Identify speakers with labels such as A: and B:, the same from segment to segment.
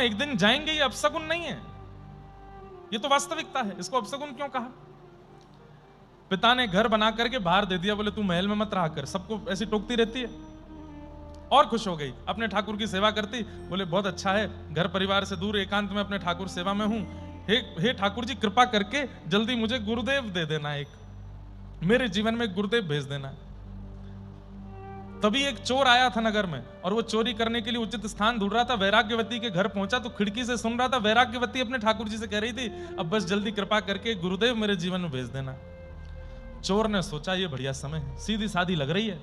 A: हम एक दिन जाएंगे, ये अपशगुन नहीं है, ये तो वास्तविकता है, इसको अपशगुन क्यों कहा? पिता ने घर बना करके बाहर दे दिया, बोले तू महल में मत रहा कर, सबको ऐसी टोकती रहती है, और खुश हो गई, अपने ठाकुर की सेवा करती, बोले बहुत अच्छा है, घर परिवार से दूर एकांत में अपने ठाकुर सेवा में हूं, हे ठाकुर जी कृपा करके जल्दी मुझे गुरुदेव दे देना, एक मेरे जीवन में गुरुदेव भेज देना। तभी एक चोर आया था नगर में, और वो चोरी करने के लिए उचित स्थान ढूंढ रहा था। वैराग्यवती के घर पहुंचा तो खिड़की से सुन रहा था, वैराग्यवती अपने ठाकुर जी से कह रही थी, अब बस जल्दी कृपा करके गुरुदेव मेरे जीवन में भेज देना। चोर ने सोचा ये बढ़िया समय है, सीधी सादी लग रही है,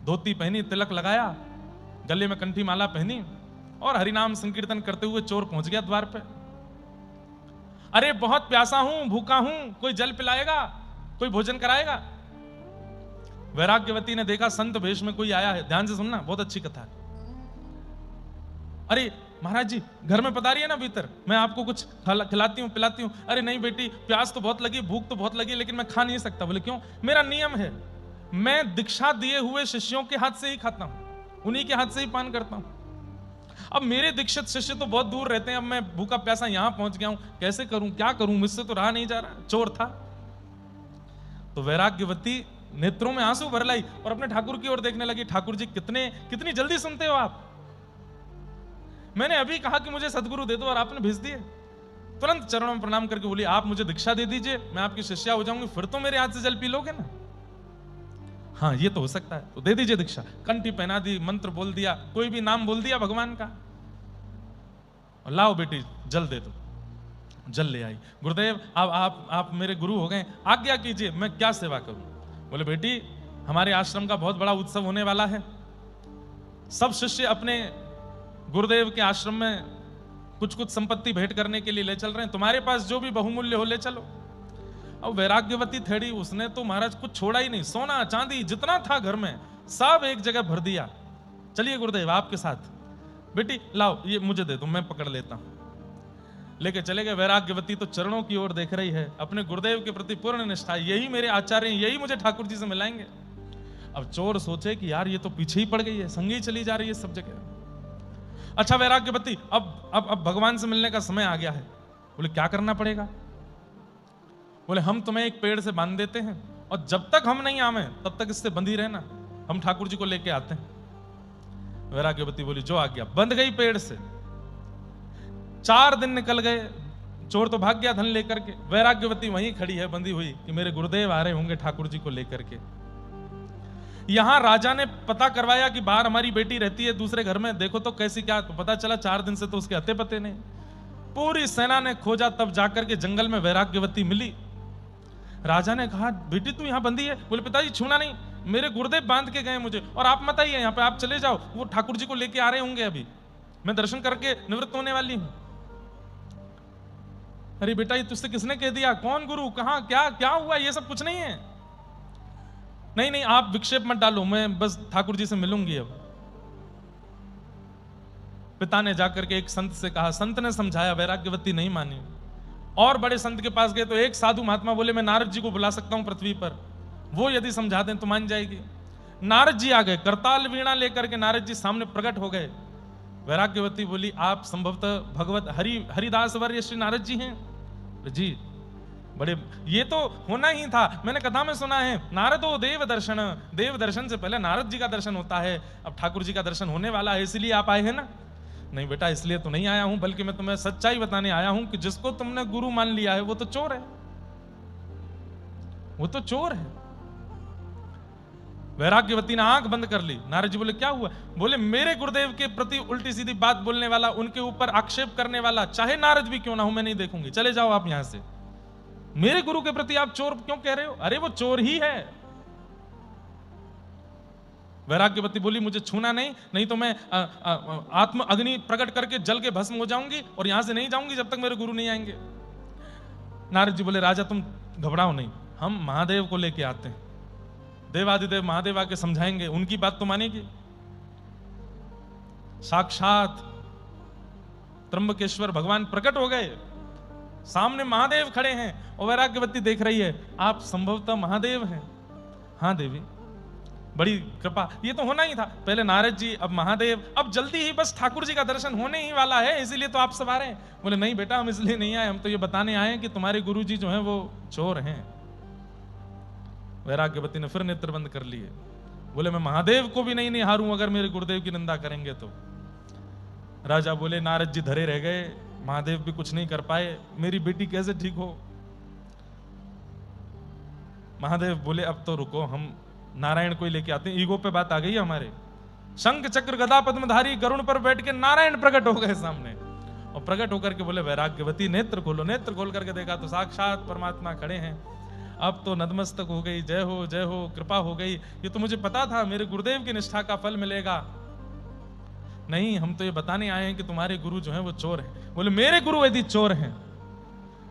A: धोती पहनी, तिलक लगाया, गले में कंठी माला पहनी, और हरिनाम संकीर्तन करते हुए चोर पहुंच गया द्वार पे। अरे बहुत प्यासा हूं, भूखा हूं, कोई जल पिलाएगा, कोई भोजन कराएगा? वैराग्यवती ने देखा संत वेश में कोई आया है, ध्यान से सुनना, बहुत अच्छी कथा है। अरे महाराज जी घर में पधारिए ना भीतर, मैं आपको कुछ खिलाती हूँ पिलाती हूँ। अरे नहीं बेटी, प्यास तो बहुत लगी, भूख तो बहुत लगी, लेकिन मैं खा नहीं सकता। बोले क्यों? मेरा नियम है, मैं दीक्षा दिए हुए शिष्यों के हाथ से ही खाता हूं, उन्हीं के हाथ से ही पान करता हूं। अब मेरे दीक्षित शिष्य तो बहुत दूर रहते हैं, अब मैं भूखा प्यासा यहां पहुंच गया हूं, कैसे करूं, क्या करूं, मुझसे तो रहा नहीं जा रहा। चोर था। तो वैराग्यवती नेत्रों में आंसू भर लाई और अपने ठाकुर की ओर देखने लगी। ठाकुर जी कितनी जल्दी सुनते हो आप, मैंने अभी कहा कि मुझे सदगुरु दे दो और आपने भेज दिए। तुरंत चरणों में प्रणाम करके बोली, आप मुझे दीक्षा दे दीजिए, मैं आपकी शिष्या हो जाऊंगी, फिर तो मेरे हाथ से जल पी लोगे ना। हाँ ये तो हो सकता है, तो दे दीजिए दीक्षा। कंठी पहना दी, मंत्र बोल दिया, कोई भी नाम बोल दिया भगवान का, और लाओ बेटी जल दे दो। जल ले आई। गुरुदेव आप मेरे गुरु हो गए, आज्ञा कीजिए, मैं क्या सेवा करूं? बोले बेटी हमारे आश्रम का बहुत बड़ा उत्सव होने वाला है, सब शिष्य अपने गुरुदेव के आश्रम में कुछ कुछ संपत्ति भेंट करने के लिए ले चल रहे हैं, तुम्हारे पास जो भी बहुमूल्य हो ले चलो। अब वैराग्यवती थेड़ी, उसने तो महाराज कुछ छोड़ा ही नहीं, सोना चांदी जितना था घर में सब एक जगह भर दिया। चलिए गुरुदेव आपके साथ, बेटी लाओ ये मुझे दे दो, मैं पकड़ लेता हूं। लेके चले गए। वैराग्यवती तो चरणों की ओर देख रही है, अपने गुरुदेव के प्रति पूर्ण निष्ठा, यही मेरे आचार्य, यही मुझे ठाकुर जी से मिलाएंगे। अब चोर सोचे कि यार ये तो पीछे ही पड़ गई है, संगी चली जा रही है सब जगह। अच्छा वैराग्यवती अब भगवान से मिलने का समय आ गया है। बोले क्या करना पड़ेगा? बोले हम तुम्हें एक पेड़ से बांध देते हैं, और जब तक हम नहीं आवे तब तक इससे बंधी रहना, हम ठाकुर जी को लेके आते हैं। वैराग्यवती बोली जो आ गया। बंध गई पेड़ से। 4 दिन निकल गए, चोर तो भाग गया धन लेकर के, वैराग्यवती वहीं खड़ी है बंधी हुई कि मेरे गुरुदेव आ रहे होंगे ठाकुर जी को लेकर के। यहां राजा ने पता करवाया कि बाहर हमारी बेटी रहती है दूसरे घर में, देखो तो कैसी क्या, तो पता चला 4 दिन से तो उसके हत्ते पत्ते नहीं। पूरी सेना ने खोजा, तब जाकर के जंगल में वैराग्यवती मिली। राजा ने कहा बेटी तू यहां बंधी है? बोले पिताजी छूना नहीं, मेरे गुरुदेव बांध के गए मुझे, और आप मत आइए यहां पे, आप चले जाओ, वो ठाकुर जी को लेके आ रहे होंगे, अभी मैं दर्शन करके निवृत्त होने वाली हूं। अरे बेटा ये तुझसे किसने कह दिया, कौन गुरु, कहां क्या क्या हुआ, ये सब कुछ नहीं है। नहीं आप विक्षेप मत डालो, मैं बस ठाकुर जी से मिलूंगी अब। पिता ने जाकर के एक संत से कहा, संत ने समझाया, वैराग्यवती नहीं मानी। और बड़े संत के पास गए तो एक साधु महात्मा बोले मैं नारद जी को बुला सकता हूं पृथ्वी पर, वो यदि समझा दें तो मान जाएगी। नारद जी आ गए, करताल वीणा लेकर के नारद जी सामने प्रकट हो गए। वैराग्यवती बोली आप संभवतः भगवत हरिदास वर्य श्री नारद जी हैं? जी बड़े, ये तो होना ही था, मैंने कथा में सुना है, नारदो देव दर्शन, देव दर्शन से पहले नारद जी का दर्शन होता है, अब ठाकुर जी का दर्शन होने वाला है, इसलिए आप आए हैं ना? नहीं बेटा इसलिए तो नहीं आया हूं, बल्कि मैं तुम्हें सच्चाई बताने आया हूं कि जिसको तुमने गुरु मान लिया है वो तो चोर है, वो तो चोर है। वैराग्यवती ने आंख बंद कर ली। नारद जी बोले क्या हुआ? बोले मेरे गुरुदेव के प्रति उल्टी सीधी बात बोलने वाला, उनके ऊपर आक्षेप करने वाला, चाहे नारद भी क्यों ना हो, मैं नहीं देखूंगी, चले जाओ आप यहां से। मेरे गुरु के प्रति आप चोर क्यों कह रहे हो? अरे वो चोर ही है। वैराग्यवती बोली मुझे छूना नहीं तो मैं आत्म अग्नि प्रकट करके जल के भस्म हो जाऊंगी और यहां से नहीं जाऊंगी जब तक मेरे गुरु नहीं आएंगे। नारद जी बोले राजा तुम घबराओ नहीं, हम महादेव को लेके आते हैं, देवादिदेव महादेव आके समझाएंगे, उनकी बात तो मानेगी। साक्षात त्र्यंबकेश्वर भगवान प्रकट हो गए, सामने महादेव खड़े हैं और वैराग्यवती देख रही है, आप संभवतः महादेव हैं? हाँ देवी। बड़ी कृपा, ये तो होना ही था। पहले नारद जी, अब महादेव, अब जल्दी ही बस ठाकुर जी का दर्शन होने ही वाला है, इसीलिए तो आप सब आ रहे हैं। बोले नहीं बेटा, हम इसलिए नहीं आए, हम तो ये बताने आए हैं कि तुम्हारे गुरु जी जो हैं वो चोर हैं। वैराग्यवती ने फिर नेत्र बंद कर लिए। बोले मैं महादेव को भी नहीं निहारूं अगर मेरे गुरुदेव की निंदा करेंगे तो। राजा बोले नारद जी धरे रह गए, महादेव भी कुछ नहीं कर पाए, मेरी बेटी कैसे ठीक हो। महादेव बोले अब तो रुको, हम नारायण को ही लेके आते हैं। ईगो पे बात आ गई है हमारे। शंख चक्र गदा पद्मधारी गरुण पर बैठ के नारायण प्रकट हो गए सामने, और प्रकट होकर के बोले वैराग्यवती नेत्र खोलो। नेत्र खोल करके देखा तो साक्षात परमात्मा खड़े हैं। अब तो नतमस्तक हो गई, जय हो कृपा हो गई। ये तो मुझे पता था मेरे गुरुदेव की निष्ठा का फल मिलेगा। नहीं, हम तो ये बताने आए हैं कि तुम्हारे गुरु जो हैं वो चोर हैं। बोले मेरे गुरु यदि चोर हैं,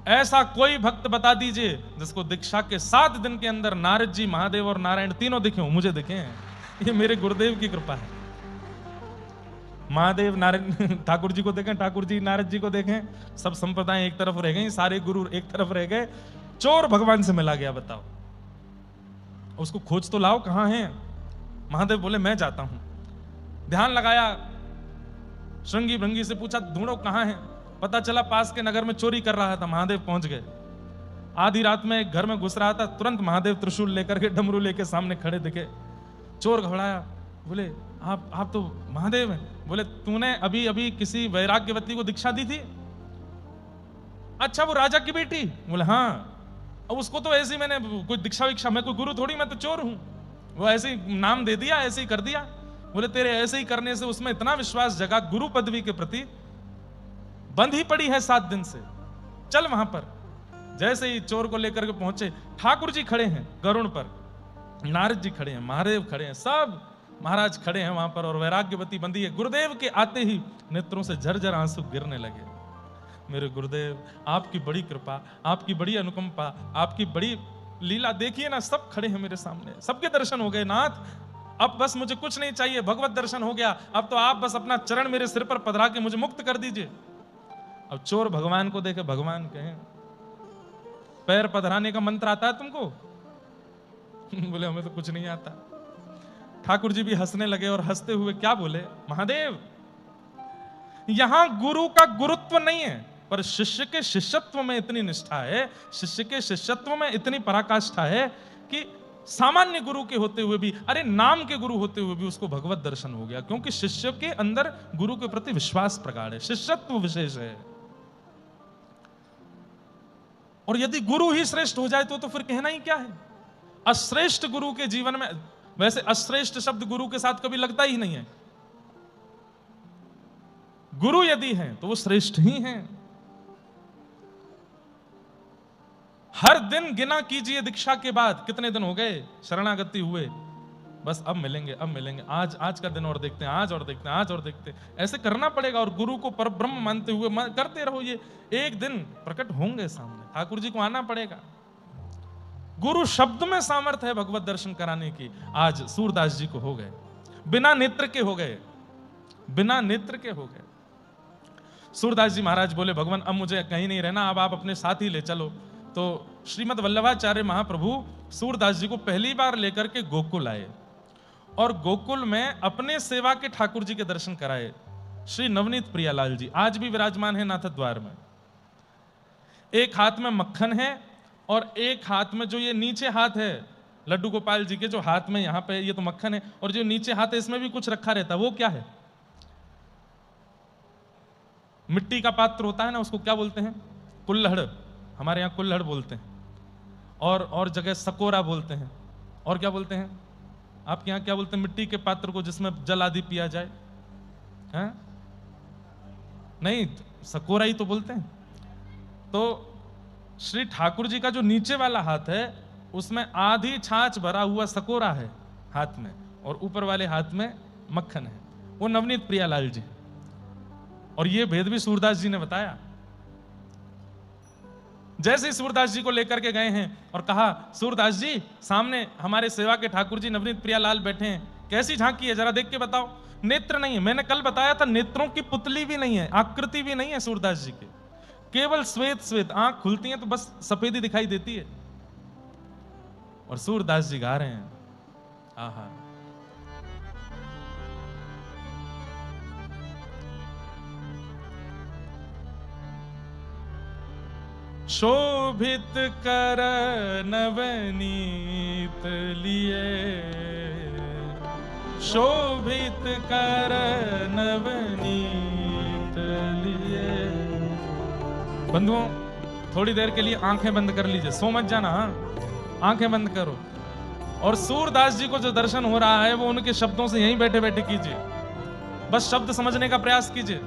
A: ऐसा कोई भक्त बता दीजिए जिसको दीक्षा के 7 दिन के अंदर नारद जी, महादेव और नारायण तीनों दिखे हो। मुझे दिखे हैं, ये मेरे गुरुदेव की कृपा है। महादेव नारायण ठाकुर जी को देखें, ठाकुर जी नारद जी को देखें, सब संप्रदाय एक तरफ रह गई, सारे गुरु एक तरफ रह गए, चोर भगवान से मिला गया। बताओ, उसको खोज तो लाओ, कहां है। महादेव बोले मैं जाता हूं। ध्यान लगाया, श्रृंगी भृंगी से पूछा ढूंढो कहां है। पता चला पास के नगर में चोरी कर रहा था। महादेव पहुंच गए। आधी रात में एक घर में घुस रहा था, तुरंत महादेव त्रिशूल लेकर के, डमरू लेके सामने खड़े दिखे। चोर घबराया, बोले आप तो महादेव हैं। बोले तूने अभी अभी किसी वैराग्यवती को दीक्षा दी थी? अच्छा, वो राजा की बेटी? बोले हाँ। अब उसको तो ऐसे ही मैंने कोई दीक्षा विक्षा, मैं कोई गुरु थोड़ी, मैं तो चोर हूं। वो ऐसे ही नाम दे दिया, ऐसे ही कर दिया। बोले तेरे ऐसे ही करने से उसमें इतना विश्वास जगा गुरु पदवी के प्रति, बंद ही पड़ी है 7 दिन से, चल वहां पर। जैसे ही चोर को लेकर के पहुंचे, ठाकुर जी खड़े हैं गरुण पर, नारद जी खड़े हैं, महादेव खड़े हैं, सब महाराज खड़े हैं वहां पर, और वैराग्यवती बंदी है। गुरुदेव के आते ही नेत्रों से झरझर आंसू गिरने लगे। मेरे गुरुदेव, आपकी बड़ी कृपा, आपकी बड़ी अनुकंपा, आपकी बड़ी लीला देखिए ना, सब खड़े हैं मेरे सामने, सबके दर्शन हो गए नाथ। अब बस मुझे कुछ नहीं चाहिए, भगवत दर्शन हो गया। अब तो आप बस अपना चरण मेरे सिर पर पधरा के मुझे मुक्त कर दीजिए। अब चोर भगवान को देखे, भगवान कहें पैर पधराने का मंत्र आता है तुमको? बोले हमें तो कुछ नहीं आता। ठाकुर जी भी हंसने लगे, और हंसते हुए क्या बोले, महादेव यहां गुरु का गुरुत्व नहीं है, पर शिष्य के शिष्यत्व में इतनी निष्ठा है, शिष्य के शिष्यत्व में इतनी पराकाष्ठा है कि सामान्य गुरु के होते हुए भी, अरे नाम के गुरु होते हुए भी उसको भगवत दर्शन हो गया, क्योंकि शिष्य के अंदर गुरु के प्रति विश्वास प्रगाढ़ है, शिष्यत्व विशेष है। और यदि गुरु ही श्रेष्ठ हो जाए तो फिर कहना ही क्या है। अश्रेष्ठ गुरु के जीवन में, वैसे अश्रेष्ठ शब्द गुरु के साथ कभी लगता ही नहीं है। गुरु यदि हैं तो वो श्रेष्ठ ही हैं। हर दिन गिना कीजिए दीक्षा के बाद कितने दिन हो गए शरणागति हुए, बस अब मिलेंगे, अब मिलेंगे, आज का दिन और देखते हैं, आज और देखते हैं, आज और देखते हैं, ऐसे करना पड़ेगा। और गुरु को परब्रह्म मानते हुए करते रहो, ये एक दिन प्रकट होंगे सामने, ठाकुर जी को आना पड़ेगा। गुरु शब्द में सामर्थ्य है भगवत दर्शन कराने की। आज सूरदास जी को हो गए, बिना नेत्र के हो गए, बिना नेत्र के हो गए। सूरदास जी महाराज बोले भगवान अब मुझे कहीं नहीं रहना, अब आप अपने साथ ही ले चलो। तो श्रीमद वल्लभाचार्य महाप्रभु सूरदास जी को पहली बार लेकर के गोकुल आए, और गोकुल में अपने सेवा के ठाकुर जी के दर्शन कराए। श्री नवनीत प्रियालाल जी आज भी विराजमान है नाथ द्वार में। एक हाथ में मक्खन है, और एक हाथ में जो ये नीचे हाथ है लड्डू गोपाल जी के, जो हाथ में यहां पे ये तो मक्खन है, और जो नीचे हाथ है इसमें भी कुछ रखा रहता है, वो क्या है? मिट्टी का पात्र होता है ना, उसको क्या बोलते हैं? कुल्हड़, हमारे यहाँ कुल्हड़ बोलते हैं, और जगह सकोरा बोलते हैं, और क्या बोलते हैं आपके यहाँ, क्या बोलते हैं मिट्टी के पात्र को जिसमें जल आदि पिया जाए? हैं? नहीं, सकोरा ही तो बोलते हैं। तो श्री ठाकुर जी का जो नीचे वाला हाथ है उसमें आधी छाछ भरा हुआ सकोरा है हाथ में, और ऊपर वाले हाथ में मक्खन है, वो नवनीत प्रियालाल जी। और ये भेद भी सूरदास जी ने बताया। जैसे ही सूरदास जी को लेकर के गए हैं और कहा सूरदास जी सामने हमारे सेवा के ठाकुर जी नवनीत प्रियालाल बैठे हैं, कैसी झांकी है जरा देख के बताओ। नेत्र नहीं है, मैंने कल बताया था नेत्रों की पुतली भी नहीं है, आकृति भी नहीं है सूरदास जी के, केवल श्वेत श्वेत, आंख खुलती है तो बस सफेदी दिखाई देती है। और सूरदास जी गा रहे हैं, आहा शोभित कर नवनीत लिए, शोभित कर नवनीत लिए। बंधुओं, थोड़ी देर के लिए आंखें बंद कर लीजिए, सो मत जाना। आंखें बंद करो और सूरदास जी को जो दर्शन हो रहा है वो उनके शब्दों से यहीं बैठे बैठे कीजिए। बस शब्द समझने का प्रयास कीजिए।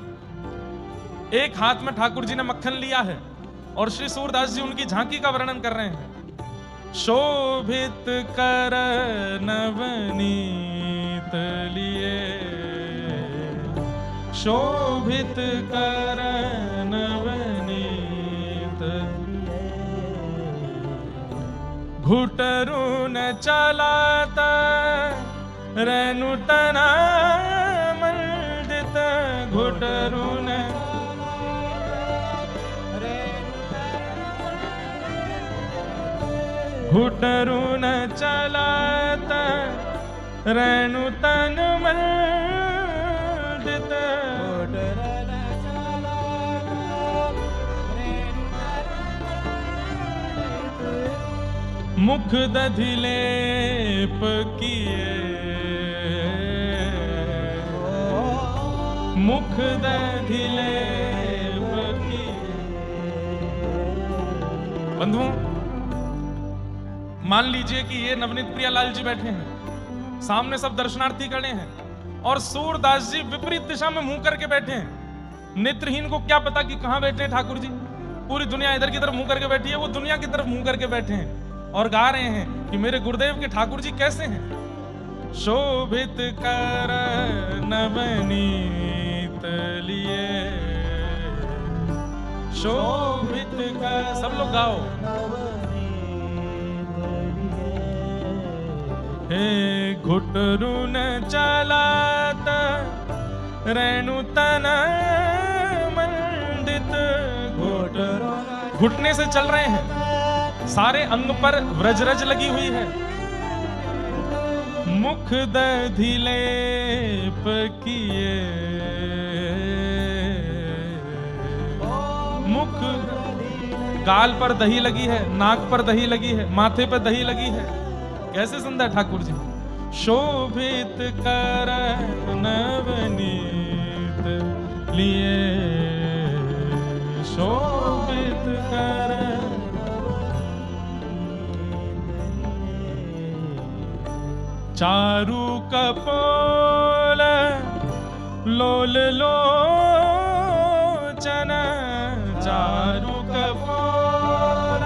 A: एक हाथ में ठाकुर जी ने मक्खन लिया है और श्री सूरदास जी उनकी झांकी का वर्णन कर रहे हैं। शोभित कर नवनीत लिए, शोभित कर नवनीत लिए। घुटरून चलाता रेणुतना मंडित, घुटरून घुटरून चलाता रेणुतन मंडित, मुख दधिलेप किए, मुख दधिलेप किए। बंधुओं, मान लीजिए कि ये नवनीत प्रियालाल जी बैठे हैं, सामने सब दर्शनार्थी खड़े हैं और सूरदास जी विपरीत दिशा में मुंह करके बैठे हैं। नेत्रहीन को क्या पता कि कहां बैठे हैं ठाकुर जी। पूरी दुनिया इधर की तरफ मुंह करके बैठी है, वो दुनिया की तरफ मुंह करके बैठे हैं और गा रहे हैं कि मेरे गुरुदेव के ठाकुर जी कैसे हैं। शोभित कर नवनीत लिए, शोभित कर, सब लोग गाओ। हे घुटरून चलात रेणुतन मंडित, घुटने से चल रहे हैं, सारे अंग पर व्रजरज लगी हुई है। मुख दधिलेप किए, मुख, गाल पर दही लगी है, नाक पर दही लगी है, माथे पर दही लगी है। कैसे सुंदर ठाकुर जी। शोभित कर नवनीत लिए, शोभित कर। चारु कपोल लोल लोचन, चारु कपोल,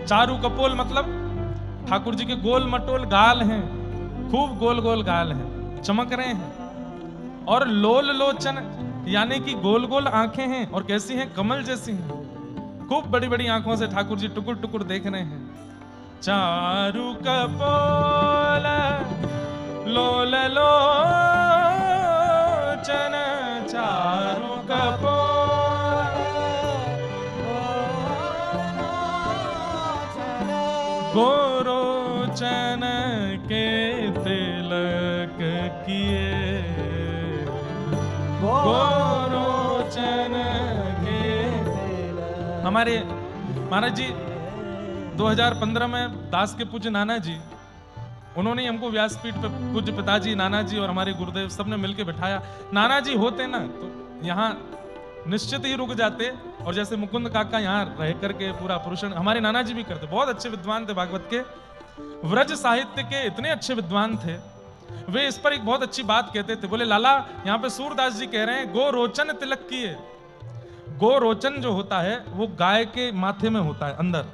A: चारु कपोल मतलब ठाकुर जी के गोल मटोल गाल हैं, खूब गोल गोल गाल हैं, चमक रहे हैं। और लोल लोचन यानी कि गोल गोल आंखें हैं और कैसी हैं, कमल जैसी हैं। खूब बड़ी बड़ी आंखों से ठाकुर जी टुकुर टुकुर देख रहे हैं। चारु कपोल लोल लोचन, चारु कपोल गोरोचन के तिलक किए, गोरोचन के तिलक। हमारे महाराज जी 2015 में दास के पूज्य नाना जी, उन्होंने हमको व्यासपीठ पे पूज्य पिताजी, नाना जी और हमारे गुरुदेव सबने मिलके बिठाया। नाना जी होते ना तो यहाँ निश्चित ही रुक जाते, और जैसे मुकुंद काका यहाँ रह करके पूरा पुरुषण हमारे नाना जी भी करते। बहुत अच्छे विद्वान थे, भागवत के व्रज साहित्य के इतने अच्छे विद्वान थे। वे इस पर एक बहुत अच्छी बात कहते थे, बोले लाला यहाँ पे सूरदास जी कह रहे हैं गो रोचन तिलक किए। गो रोचन जो होता है वो गाय के माथे में होता है अंदर,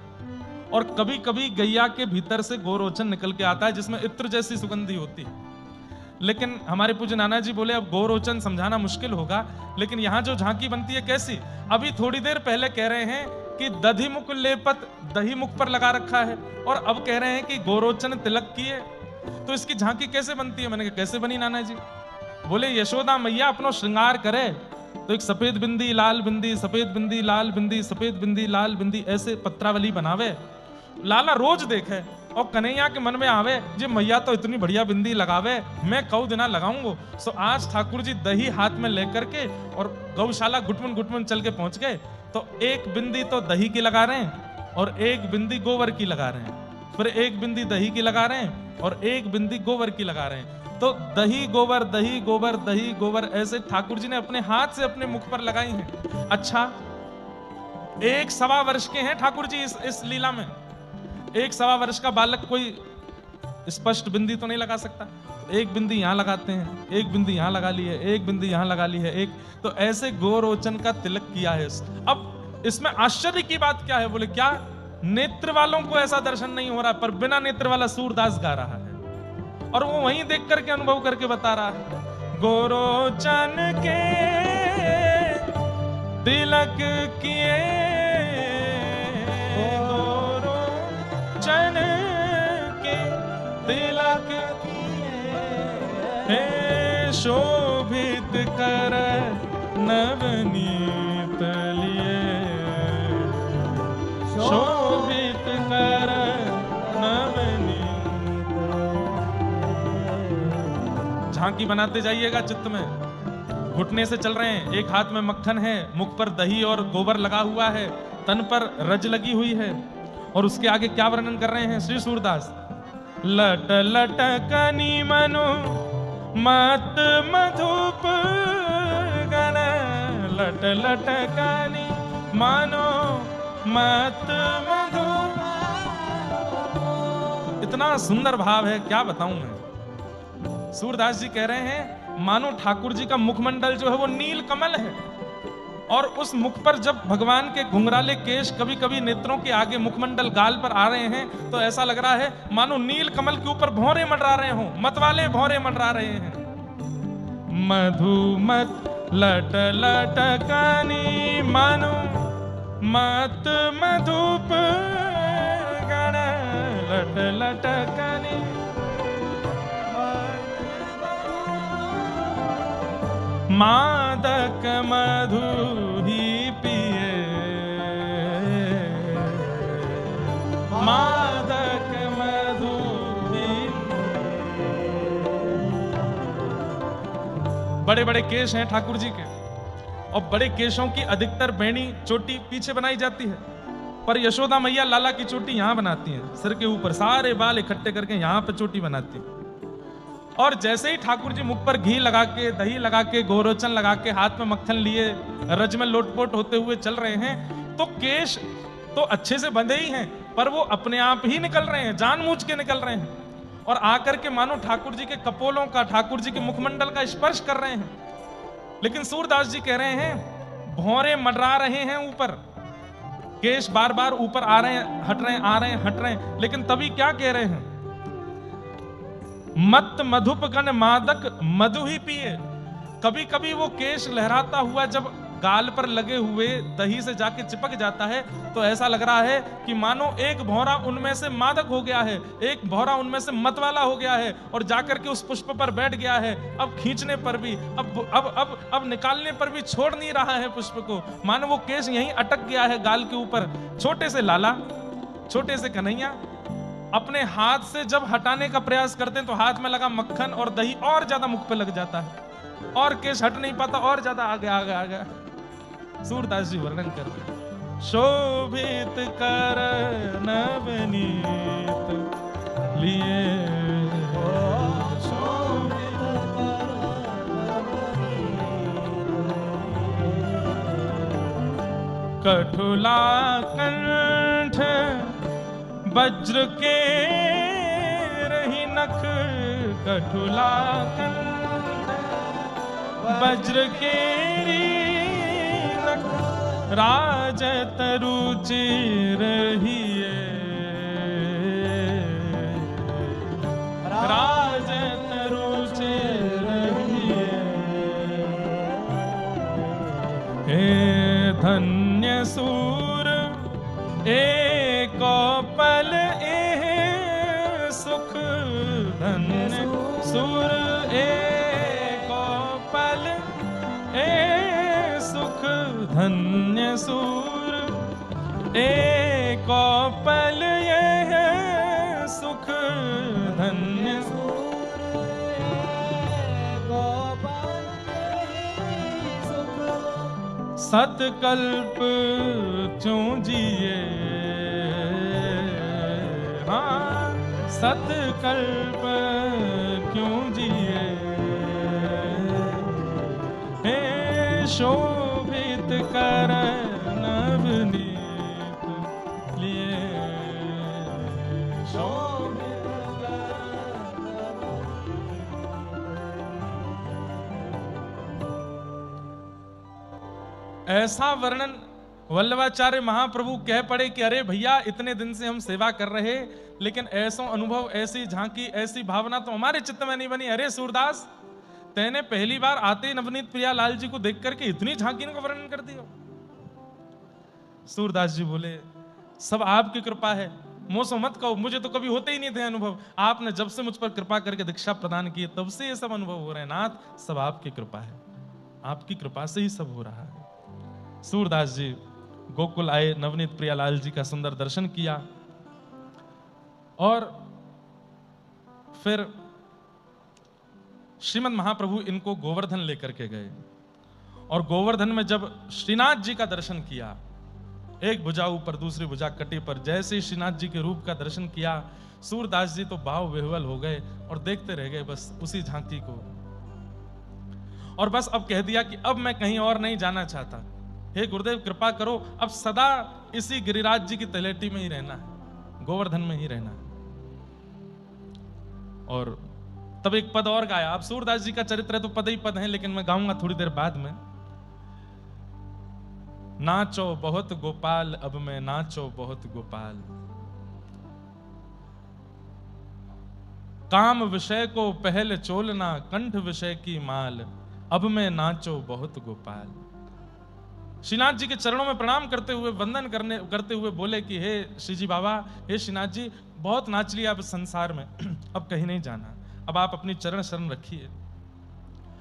A: और कभी कभी गैया के भीतर से गोरोचन निकल के आता है जिसमें इत्र जैसी सुगंधी होती है। लेकिन हमारे पूज्य नाना जी बोले अब गोरोचन समझाना मुश्किल होगा, लेकिन यहाँ जो झांकी बनती है कैसी, अभी थोड़ी देर पहले कह रहे हैं कि दधि मुख लेपत दही मुख पर लगा रखा है, और अब कह रहे हैं कि गोरोचन तिलक किए, तो इसकी झांकी कैसे बनती है। मैंने कहा कैसे बनी नाना जी। बोले यशोदा मैया अपनो श्रृंगार करे तो एक सफेद बिंदी लाल बिंदी, सफेद बिंदी लाल बिंदी, सफेद बिंदी लाल बिंदी, ऐसे पत्रावली बनावे। लाला रोज देखे और कन्हैया के मन में आवे जे मैया तो इतनी बढ़िया बिंदी लगावे, मैं कऊ दिना लगाऊंगो। सो आज ठाकुर जी दही हाथ में लेकर के और गौशाला गुटमन गुटमन चल के पहुंच गए। तो एक बिंदी तो दही की लगा रहे हैं और एक बिंदी गोबर की लगा रहे हैं, फिर एक बिंदी दही की लगा रहे हैं और एक बिंदी गोबर की लगा रहे हैं। तो दही गोबर दही गोबर दही गोबर ऐसे ठाकुर जी ने अपने हाथ से अपने मुख पर लगाई हैं। अच्छा, 1.25 वर्ष के हैं ठाकुर जी इस लीला में। 1.25 वर्ष का बालक कोई स्पष्ट बिंदी तो नहीं लगा सकता। एक बिंदी यहां लगाते हैं, एक बिंदी यहां लगा ली है, एक बिंदी यहां लगा ली है, एक तो ऐसे गोरोचन का तिलक किया है। अब इसमें आश्चर्य की बात क्या है? बोले क्या नेत्र वालों को ऐसा दर्शन नहीं हो रहा, पर बिना नेत्र वाला सूरदास गा रहा है और वो वहीं देख करके अनुभव करके बता रहा है। गोरोचन के तिलक किए, गोरोचन के तिलक किए, हे शोभित कर नवनीत लिए, शोभित कर नवनीत। झांकी बनाते जाइएगा चित्त में। घुटने से चल रहे हैं, एक हाथ में मक्खन है, मुख पर दही और गोबर लगा हुआ है, तन पर रज लगी हुई है। और उसके आगे क्या वर्णन कर रहे हैं श्री सूरदास? लट लटकनी मनु मत मधुप गण, लट लटकनी मानो मत मधुप। इतना सुंदर भाव है, क्या बताऊं मैं। सूरदास जी कह रहे हैं मानो ठाकुर जी का मुखमंडल जो है वो नील कमल है, और उस मुख पर जब भगवान के घुंघराले केश कभी कभी नेत्रों के आगे मुखमंडल गाल पर आ रहे हैं तो ऐसा लग रहा है मानो नील कमल के ऊपर भौरे मंडरा रहे हों, मतवाले भौरे मंडरा रहे हैं। मधुमत लट लटकनी मानो मत मधुप गण, लट लटकनी मादक मधु ही पिए, मादक मधु ही। बड़े बड़े केश हैं ठाकुर जी के, और बड़े केशों की अधिकतर बेणी चोटी पीछे बनाई जाती है, पर यशोदा मैया लाला की चोटी यहां बनाती हैं, सिर के ऊपर सारे बाल इकट्ठे करके यहां पे चोटी बनाती है। और जैसे ही ठाकुर जी मुख पर घी लगा के, दही लगा के, गोरोचन लगा के, हाथ में मक्खन लिए रज में लोटपोट होते हुए चल रहे हैं, तो केश तो अच्छे से बंधे ही हैं, पर वो अपने आप ही निकल रहे हैं, जानबूझ के निकल रहे हैं, और आकर के मानो ठाकुर जी के कपोलों का, ठाकुर जी के मुखमंडल का स्पर्श कर रहे हैं। लेकिन सूरदास जी कह रहे हैं भौरे मंडरा रहे हैं ऊपर, केश बार बार ऊपर आ रहे हैं, हट रहे हैं, आ रहे हैं, हट रहे हैं, लेकिन तभी क्या कह रहे हैं? मत मधुप गण मादक मधु ही पिए। कभी कभी वो केश लहराता हुआ जब गाल पर लगे हुए दही से जाके चिपक जाता है तो ऐसा लग रहा है कि मानो एक भौरा उनमें से मादक हो गया है, एक भौरा उनमें से मतवाला हो गया है और जाकर के उस पुष्प पर बैठ गया है। अब खींचने पर भी, अब निकालने पर भी छोड़ नहीं रहा है पुष्प को, मानो वो केश यहीं अटक गया है गाल के ऊपर। छोटे से लाला, छोटे से कन्हैया अपने हाथ से जब हटाने का प्रयास करते हैं तो हाथ में लगा मक्खन और दही और ज्यादा मुख पे लग जाता है और केश हट नहीं पाता, और ज्यादा आगे आगे आगे। सूरदास जी वर्णन कर रहे हैं, शोभित कर नवनीत लिए, शोभित कर कठुला कंठ वज्र के रही नख, कठुला कंठ वज्र के नख, राजत रुचि रहिए, राजत रुचि रहिए। हे धन्य सूर एको पल ए सुख, धन्य सूर एको पल ए सुख, धन्य सूर एको पल ये सुख, सतकल्प क्यों जिए, हाँ सतकल्प क्यों जिए, हे शोभित कर नवनीत लिए, शोभित ऐसा वर्णन वल्लभाचार्य महाप्रभु कह पड़े कि अरे भैया इतने दिन से हम सेवा कर रहे, लेकिन ऐसा अनुभव, ऐसी झांकी, ऐसी भावना तो हमारे चित्त में नहीं बनी। अरे सूरदास, तैने पहली बार आते नवनीत प्रियालाल जी को देख करके इतनी झांकी का वर्णन कर दिया। सूरदास जी बोले, सब आपकी कृपा है, मुझसे मत कहो, मुझे तो कभी होते ही नहीं थे अनुभव। आपने जब से मुझ पर कृपा करके दीक्षा प्रदान की तब से ये सब अनुभव हो रहे हैं। नाथ, सब आपकी कृपा है, आपकी कृपा से ही सब हो रहा है। सूरदास जी गोकुल आए, नवनीत प्रियालाल जी का सुंदर दर्शन किया और फिर श्रीमद महाप्रभु इनको गोवर्धन लेकर के गए और गोवर्धन में जब श्रीनाथ जी का दर्शन किया, एक भुजा ऊपर दूसरी भुजा कटी पर, जैसे ही श्रीनाथ जी के रूप का दर्शन किया, सूरदास जी तो भाव विह्वल हो गए और देखते रह गए बस उसी झांकी को। और बस अब कह दिया कि अब मैं कहीं और नहीं जाना चाहता, हे गुरुदेव कृपा करो, अब सदा इसी गिरिराज जी की तलेटी में ही रहना है, गोवर्धन में ही रहना है। और तब एक पद और गाया। अब सूरदास जी का चरित्र है तो पद ही पद है, लेकिन मैं गाऊंगा थोड़ी देर बाद में। नाचो बहुत गोपाल, अब मैं नाचो बहुत गोपाल, काम विषय को पहले चोलना, कंठ विषय की माल, अब मैं नाचो बहुत गोपाल। श्रीनाथ जी के चरणों में प्रणाम करते हुए, वंदन करते हुए बोले कि हे श्री जी बाबा, हे श्रीनाथ जी, बहुत नाच लिया अब संसार में, अब कहीं नहीं जाना, अब आप अपनी चरण शरण रखिए,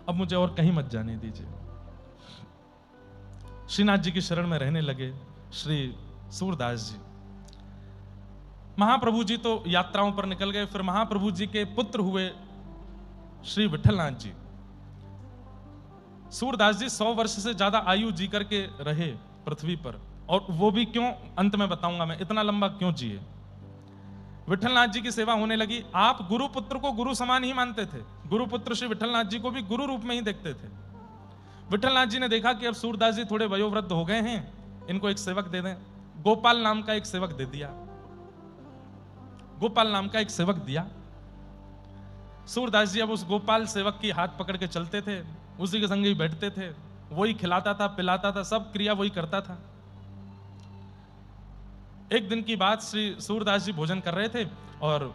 A: अब मुझे और कहीं मत जाने दीजिए। श्रीनाथ जी की शरण में रहने लगे श्री सूरदास जी। महाप्रभु जी तो यात्राओं पर निकल गए। फिर महाप्रभु जी के पुत्र हुए श्री विठलनाथ जी। सूरदास जी 100 वर्ष से ज्यादा आयु जी करके रहे पृथ्वी पर, और वो भी क्यों, अंत में बताऊंगा मैं इतना लंबा क्यों जिए। विठलनाथ जी की सेवा होने लगी। आप गुरु पुत्र को गुरु समान ही मानते थे, गुरु पुत्र श्री विठलनाथ जी को भी गुरु रूप में ही देखते थे। विठलनाथ जी ने देखा कि अब सूरदास जी थोड़े वयोवृद्ध हो गए हैं, इनको एक सेवक दे दें। गोपाल नाम का एक सेवक दे दिया, गोपाल नाम का एक सेवक दिया। सूरदास जी अब उस गोपाल सेवक की हाथ पकड़ के चलते थे, उसी के संग ही बैठते थे, वही खिलाता था, पिलाता था, सब क्रिया वही करता था। एक दिन की बात, श्री सूरदास जी भोजन कर रहे थे और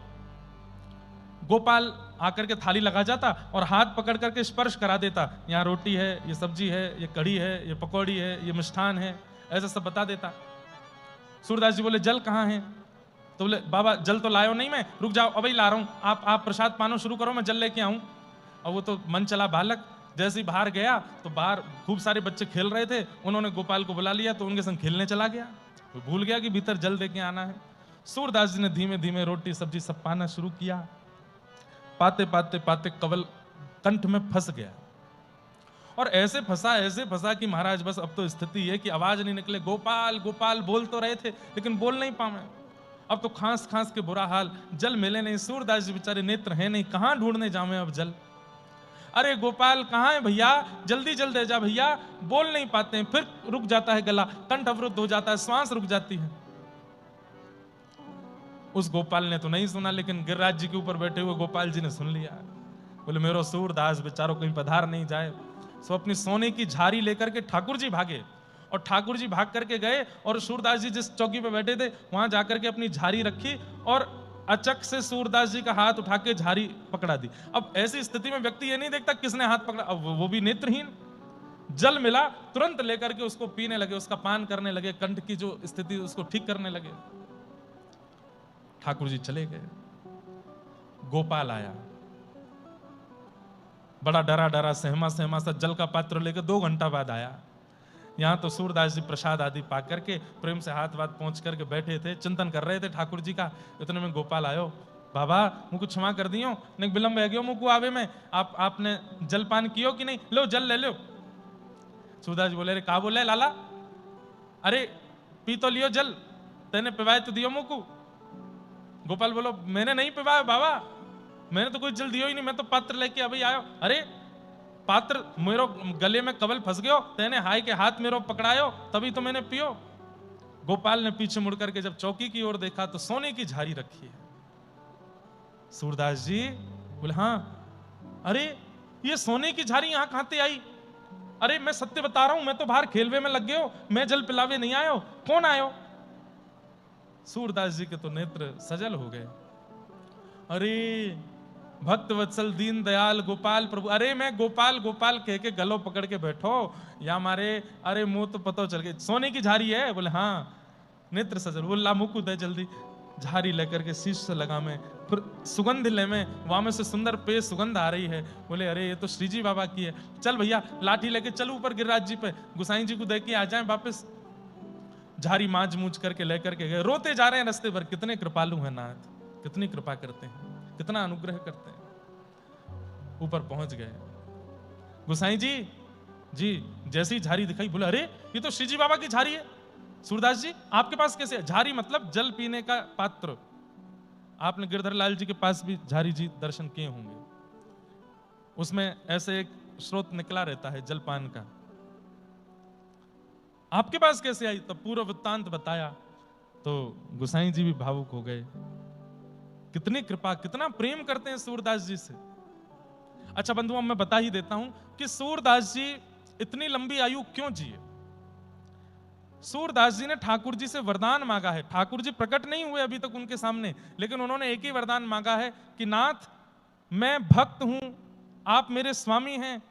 A: गोपाल आकर के थाली लगा जाता और हाथ पकड़ करके स्पर्श करा देता, यहाँ रोटी है, ये सब्जी है, ये कढ़ी है, ये पकौड़ी है, ये मिष्ठान है, ऐसा सब बता देता। सूरदास जी बोले जल कहाँ है? तो बोले बाबा जल तो लायो नहीं मैं, रुक जाओ अभी ला रहा हूँ, आप प्रसाद पानो शुरू करो, मैं जल लेके आऊं। और वो तो मन चला बालक, जैसे ही बाहर गया तो बाहर खूब सारे बच्चे खेल रहे थे, उन्होंने गोपाल को बुला लिया तो उनके संग खेलने चला गया। वो भूल गया कि भीतर जल दे के आना है। सूरदास जी ने धीमे धीमे रोटी सब्जी सब पाना शुरू किया। पाते पाते पाते कवल कंठ में फंस गया और ऐसे फंसा कि महाराज बस अब तो स्थिति है कि आवाज नहीं निकले। गोपाल गोपाल बोल तो रहे थे लेकिन बोल नहीं पाए। अब तो खांस खांस के बुरा हाल, जल मिले नहीं। सूरदास जी बेचारे नेत्र हैं नहीं, कहां ढूंढने जावे अब जल। अरे गोपाल कहां है भैया, जल्दी जल दे जा भैया। बोल नहीं पाते हैं, फिर रुक जाता है गला, कंठ अवरुद्ध हो जाता है, श्वास रुक जाती है। उस गोपाल ने तो नहीं सुना, लेकिन गिरिराज जी के ऊपर बैठे हुए गोपाल जी ने सुन लिया। बोले मेरो सूरदास बेचारो कहीं पधार नहीं जाए। सो अपनी सोने की झारी लेकर के ठाकुर जी भागे और ठाकुर जी भाग करके गए और सूरदास जी जिस चौकी पे बैठे थे वहां जाकर के अपनी झारी रखी और अचक से सूरदास जी का हाथ उठा के झारी पकड़ा दी। अब ऐसी स्थिति में व्यक्ति ये नहीं देखता किसने हाथ पकड़ा, अब वो भी नेत्रहीन। जल मिला, तुरंत लेकर के उसको पीने लगे, उसका पान करने लगे, कंठ की जो स्थिति उसको ठीक करने लगे। ठाकुर जी चले गए। गोपाल आया, बड़ा डरा डरा सहमा सहमा सा जल का पात्र लेकर 2 घंटा बाद आया। यहाँ तो सूरदास जी प्रसाद आदि पा करके प्रेम से हाथ वाथ पहुंच करके बैठे थे, चिंतन कर रहे थे ठाकुर जी का। इतने में गोपाल आयो, बाबा मुझको क्षमा कर दियो, नहीं विलंब है गयो मुझको आवे में, आपने जलपान कियो कि नहीं, लो जल ले लो। सूरदास जी बोले, अरे का बोले लाला, अरे पी तो लियो जल, तेने पिवाए तो दियो मुकू। गोपाल बोलो, मैंने नहीं पिवाया बाबा, मैंने तो कोई जल दियो ही नहीं, मैं तो पात्र लेके अभी आयो। अरे पात्र मेरो गले में कवल फंस गयो, तेने हाय के हाथ मेरो पकड़ायो, तभी तो मैंने पियो। गोपाल ने पीछे मुड़ करके जब चौकी की ओर देखा तो सोने की झारी रखी है। सूरदास जी बोले, हाँ, अरे ये सोने की झारी यहां कहां से आई? अरे मैं सत्य बता रहा हूं, मैं तो बाहर खेलवे में लग गयो, मैं जल पिलावे नहीं आयो, कौन आयो? सूरदास जी के तो नेत्र सजल हो गए। अरे भक्त वत्सल दीन दयाल गोपाल प्रभु, अरे मैं गोपाल गोपाल कह के गलो पकड़ के बैठो या मारे, अरे मुंह तो पता चल गया सोने की झारी है। बोले हाँ, नेत्र सजल। बोल ला मुकुद है, जल्दी झारी लेकर के शीश से लगा में, फिर सुगंध ले में, वहां में से सुंदर पे सुगंध आ रही है। बोले अरे ये तो श्री जी बाबा की है, चल भैया लाठी लेके चलो ऊपर गिरिराज जी पे, गुसाई जी को दे के आ जाए वापस। झारी मांझ मूझ करके लेकर के गए, रोते जा रहे हैं रास्ते भर। कितने कृपालु हैं नाथ, कितनी कृपा करते हैं, कितना अनुग्रह करते हैं। ऊपर पहुंच गए, गुसाई जी जी जैसी झारी दिखाई, बोले अरे ये तो श्री जी बाबा की झारी है। सूरदास जी आपके पास कैसे है? झारी मतलब जल पीने का पात्र। आपने गिरधर लाल जी के पास भी झारी जी दर्शन किए होंगे, उसमें ऐसे एक स्रोत निकला रहता है जलपान का। आपके पास कैसे आई? तब पूरा वृत्तांत बताया तो गुसाई जी भी भावुक हो गए। कितनी कृपा, कितना प्रेम करते हैं सूरदास जी से। अच्छा बंधुओं, मैं बता ही देता हूं कि सूरदास जी इतनी लंबी आयु क्यों जिए। सूरदास जी ने ठाकुर जी से वरदान मांगा है। ठाकुर जी प्रकट नहीं हुए अभी तक उनके सामने, लेकिन उन्होंने एक ही वरदान मांगा है कि नाथ मैं भक्त हूं, आप मेरे स्वामी हैं,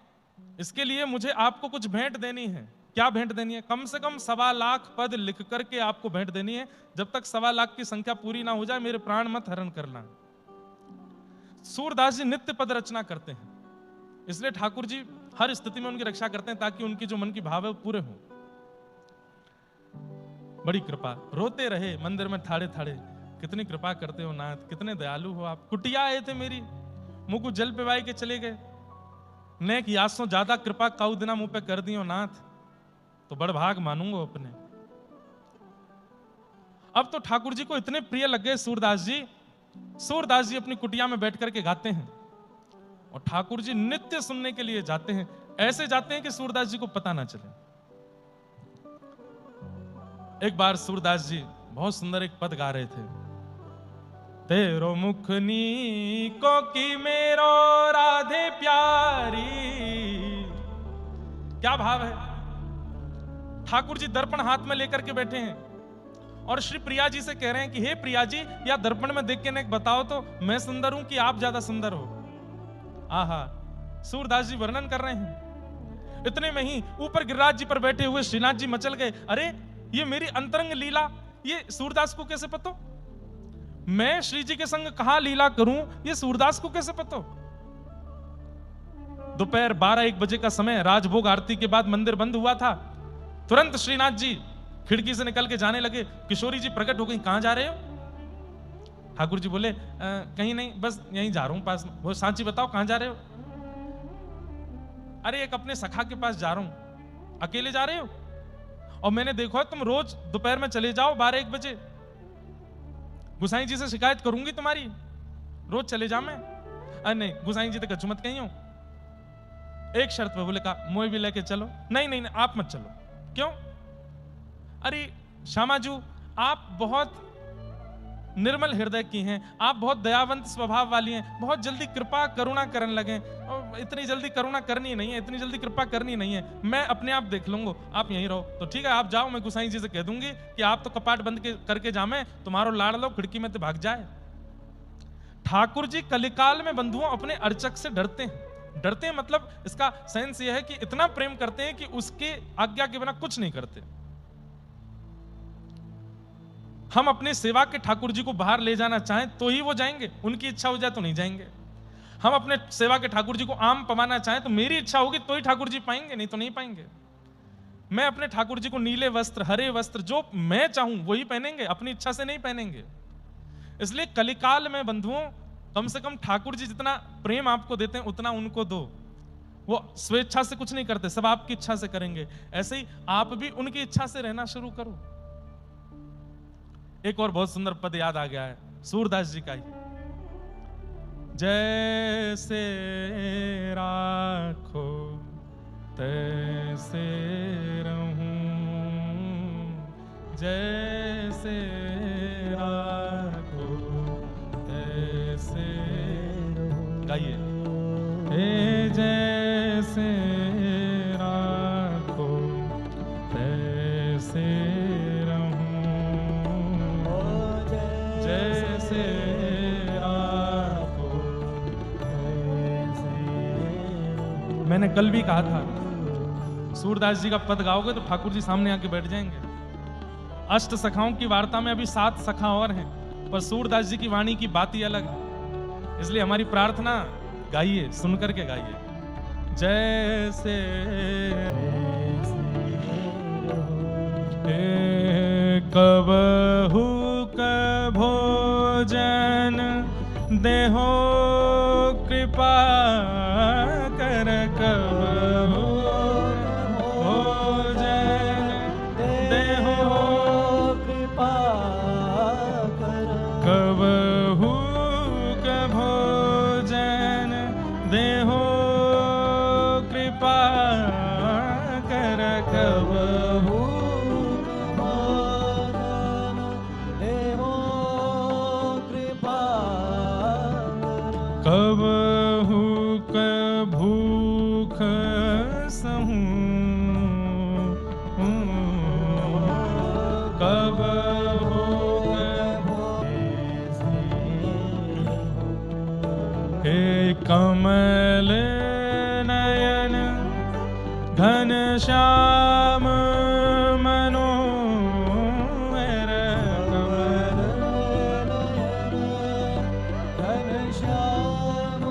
A: इसके लिए मुझे आपको कुछ भेंट देनी है। क्या भेंट देनी है? कम से कम 1.25 लाख पद लिख करके आपको भेंट देनी है। जब तक 1.25 लाख की संख्या पूरी ना हो जाए मेरे प्राण मत हरण करना। सूरदास जी नित्य पद रचना करते हैं, इसलिए ठाकुर जी हर स्थिति में उनकी रक्षा करते हैं ताकि उनकी जो मन की भाव है वो पूरे हों। बड़ी कृपा, रोते रहे मंदिर में ठाड़े ठाड़े। कितनी कृपा करते हो नाथ, कितने दयालु हो आप। कुटिया आए थे मेरी, मुंह को जल पिवाई के चले गए। नेक यासों ज्यादा कृपा काऊ दिना मुंह पे कर दियो नाथ, तो बड़ भाग मानूंगा अपने। अब तो ठाकुर जी को इतने प्रिय लग गए सूरदास जी। सूरदास जी अपनी कुटिया में बैठ करके गाते हैं और ठाकुर जी नित्य सुनने के लिए जाते हैं। ऐसे जाते हैं कि सूरदास जी को पता ना चले। एक बार सूरदास जी बहुत सुंदर एक पद गा रहे थे। तेरो मुख नीको की मेरो राधे प्यारी। क्या भाव है। ठाकुर जी दर्पण हाथ में लेकर के बैठे हैं और श्री प्रिया जी से कह रहे हैं कि हे प्रिया जी, या दर्पण में देख के ने बताओ तो मैं सुंदर हूं कि आप ज्यादा सुंदर हो। आहा, सूरदास जी वर्णन कर रहे हैं। इतने में ही ऊपर गिरिराज जी पर बैठे हुए श्रीनाथ जी मचल गए। अरे ये मेरी अंतरंग लीला, ये सूरदास को कैसे पता? मैं श्री जी के संग कहां लीला करूं, ये सूरदास को कैसे पता? दोपहर 12-1 बजे का समय, राजभोग आरती के बाद मंदिर बंद हुआ था। तुरंत श्रीनाथ जी खिड़की से निकल के जाने लगे। किशोरी जी प्रकट हो गई, कहां जा रहे हो? ठाकुर जी बोले कहीं नहीं, बस यहीं जा रहा हूं पास में। वो सांची बताओ कहां जा रहे हो? अरे एक अपने सखा के पास जा रहा हूं। अकेले जा रहे हो? और मैंने देखो तुम रोज दोपहर में चले जाओ 12-1 बजे। गुसाई जी से शिकायत करूंगी तुम्हारी, रोज चले जा मैं। अरे नहीं गुसाई जी तो कछु मत कही हो। एक शर्त पे। बोले कहा मोए भी लेके चलो। नहीं नहीं नहीं आप मत चलो। क्यों? अरे श्यामाजू आप बहुत निर्मल हृदय की हैं, आप बहुत दयावंत स्वभाव वाली हैं, बहुत जल्दी कृपा करुणा करने लगे। और इतनी जल्दी करुणा करनी नहीं है, इतनी जल्दी कृपा करनी नहीं है, मैं अपने आप देख लूंगा, आप यहीं रहो। तो ठीक है आप जाओ, मैं गुसाई जी से कह दूंगी कि आप तो कपाट बंद करके जामे, तुम्हारो लाड़ लो खिड़की में तो भाग जाए। ठाकुर जी कलिकाल में बंधुओं अपने अर्चक से डरते हैं। डरते हैं मतलब इसका सेंस यह है कि इतना प्रेम करते हैं कि उसके आज्ञा के बिना कुछ नहीं करते। हम अपनी सेवा के ठाकुर जी को बाहर ले जाना चाहें तो ही वो जाएंगे, उनकी इच्छा हो जाए तो नहीं जाएंगे। हम अपने सेवा के ठाकुर जी को आम पवाना चाहें तो मेरी इच्छा होगी तो ही ठाकुर जी पाएंगे, नहीं तो नहीं पाएंगे। मैं अपने ठाकुर जी को नीले वस्त्र, हरे वस्त्र, जो मैं चाहूं वही पहनेंगे, अपनी इच्छा से नहीं पहनेंगे। इसलिए कलिकाल में बंधुओं कम से कम ठाकुर जी जितना प्रेम आपको देते हैं उतना उनको दो। वो स्वेच्छा से कुछ नहीं करते, सब आपकी इच्छा से करेंगे। ऐसे ही आप भी उनकी इच्छा से रहना शुरू करो। एक और बहुत सुंदर पद याद आ गया है सूरदास जी का ही, जैसे राखो तैसे रहूं, जैसे राखो तैसे, गाइए। जैसे राखो तैसे रहूं, जैसे राखो तैसे। मैंने कल भी कहा था, सूरदास जी का पद गाओगे तो ठाकुर जी सामने आके बैठ जाएंगे। अष्ट सखाओं की वार्ता में अभी 7 सखा और हैं, पर सूरदास जी की वाणी की बात ही अलग है। इसलिए हमारी प्रार्थना, गाइए, सुन करके गाइए। जैसे कबहू भोजन देहो कृपा कर, कबहू भोजन देहो कृपा कर, कबहू भोजन देहो कृपा कर, कबहू भोजन देहो कृपा कर, कबहू भूख सहूं, कबहू हे कमल नयन घनश्याम मनोहर, कमल घनश्याम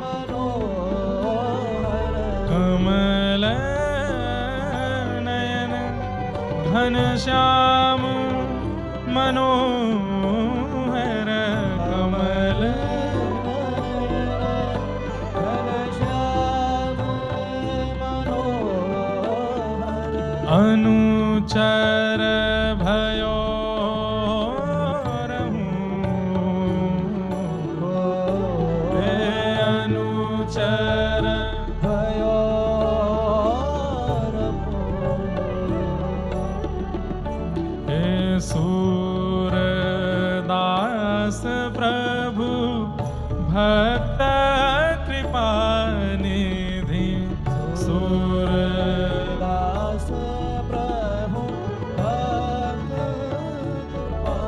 A: मनोहर, कमल नयन घनश्याम मनोहर, कमल अनुचर भयो रहूं, हे अनुचर भयो रहूं, हे सूरदास प्रभु भक्त कृपा निधि, सूरदास प्रभु भक्त कृपा।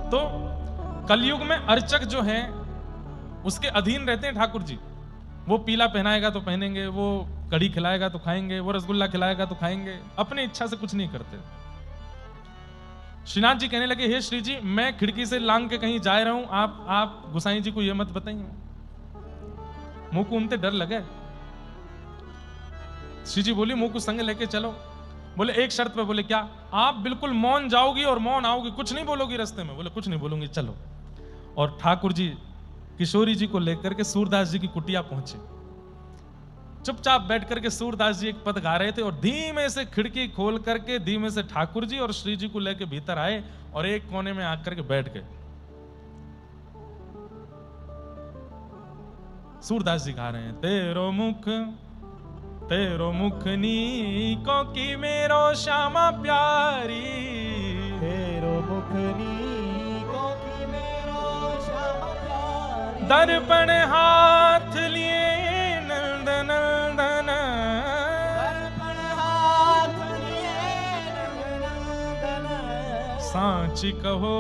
A: तो कलयुग में अर्चक जो हैं उसके अधीन रहते हैं ठाकुर जी। वो पीला पहनाएगा तो पहनेंगे, वो कढ़ी खिलाएगा तो खाएंगे, वो रसगुल्ला खिलाएगा तो खाएंगे, अपनी इच्छा से कुछ नहीं करते। श्रीनाथ जी कहने लगे, हे श्री जी, मैं खिड़की से लांग के कहीं जा रहा हूं, आप गुसाई जी को यह मत बताइए। मुंह को उनते डर लगे। श्री जी बोली, मुंह को संग लेके चलो। बोले एक शर्त पे। बोले क्या? आप बिल्कुल मौन जाओगी और मौन आओगी, कुछ नहीं बोलोगी रास्ते में। बोले कुछ नहीं बोलूंगी, चलो। और ठाकुर जी किशोरी जी को लेकर के सूरदास जी की कुटिया पहुंचे। चुपचाप बैठ करके सूरदास जी एक पद गा रहे थे और धीमे से खिड़की खोल करके धीमे से ठाकुर जी और श्री जी को लेके भीतर आए और एक कोने में आकर के बैठ गए। सूरदास जी गा रहे हैं, तेरो मुख नीको की मेरो श्यामा प्यारी,
B: तेरो मुख नीको की मेरो श्यामा प्यारी,
A: दर्पण हाथ लिए नंदन नंदन,
B: दर्पण हाथ लिए नंदन,
A: सांची कहो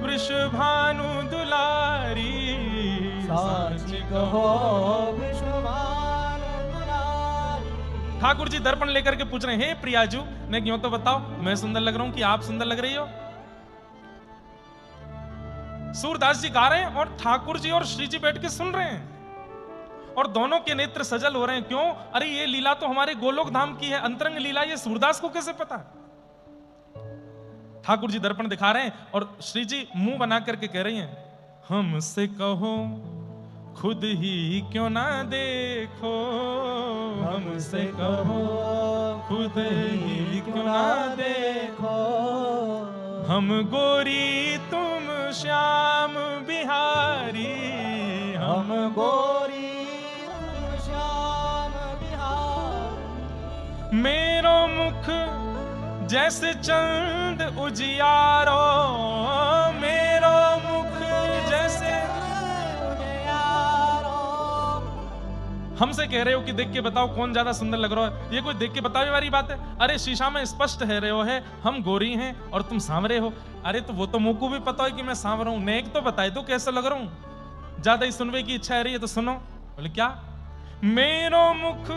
A: वृषभानु दुलारी,
B: सांची कहो वृषभानु दुलारी।
A: ठाकुर जी दर्पण लेकर के पूछ रहे हैं, हे प्रियाजू ने क्यों तो बताओ मैं सुंदर लग रहा हूं कि आप सुंदर लग रही हो। सूरदास जी गा रहे हैं और ठाकुर जी और श्री जी बैठ के सुन रहे हैं और दोनों के नेत्र सजल हो रहे हैं। क्यों? अरे ये लीला तो हमारे गोलोक धाम की है, अंतरंग लीला, ये सूरदास को कैसे पता? ठाकुर जी दर्पण दिखा रहे हैं और श्री जी मुंह बना करके कह रही हैं, हमसे कहो खुद ही क्यों ना देखो, हमसे कहो खुद ही क्यों ना देखो, हम गोरी तुम श्याम बिहारी,
B: हम गोरी तुम श्याम बिहारी,
A: मेरो मुख जैसे चंद उजियारो, मेरो मुख जैसे
B: उजियारो।
A: हमसे कह रहे हो कि देख के बताओ कौन ज्यादा सुंदर लग रहा है, ये कोई देख के बतावे वाली बात है? अरे शीशा में स्पष्ट है रहे हो है हम गोरी हैं और तुम सांवरे हो। अरे तो वो तो मुझको भी पता है कि मैं सांवरा हूं, नेक तो बताए तो कैसा लग रहा हूं। ज्यादा ही सुनने की इच्छा है रही है तो सुनो। बोले क्या? मेरो मुख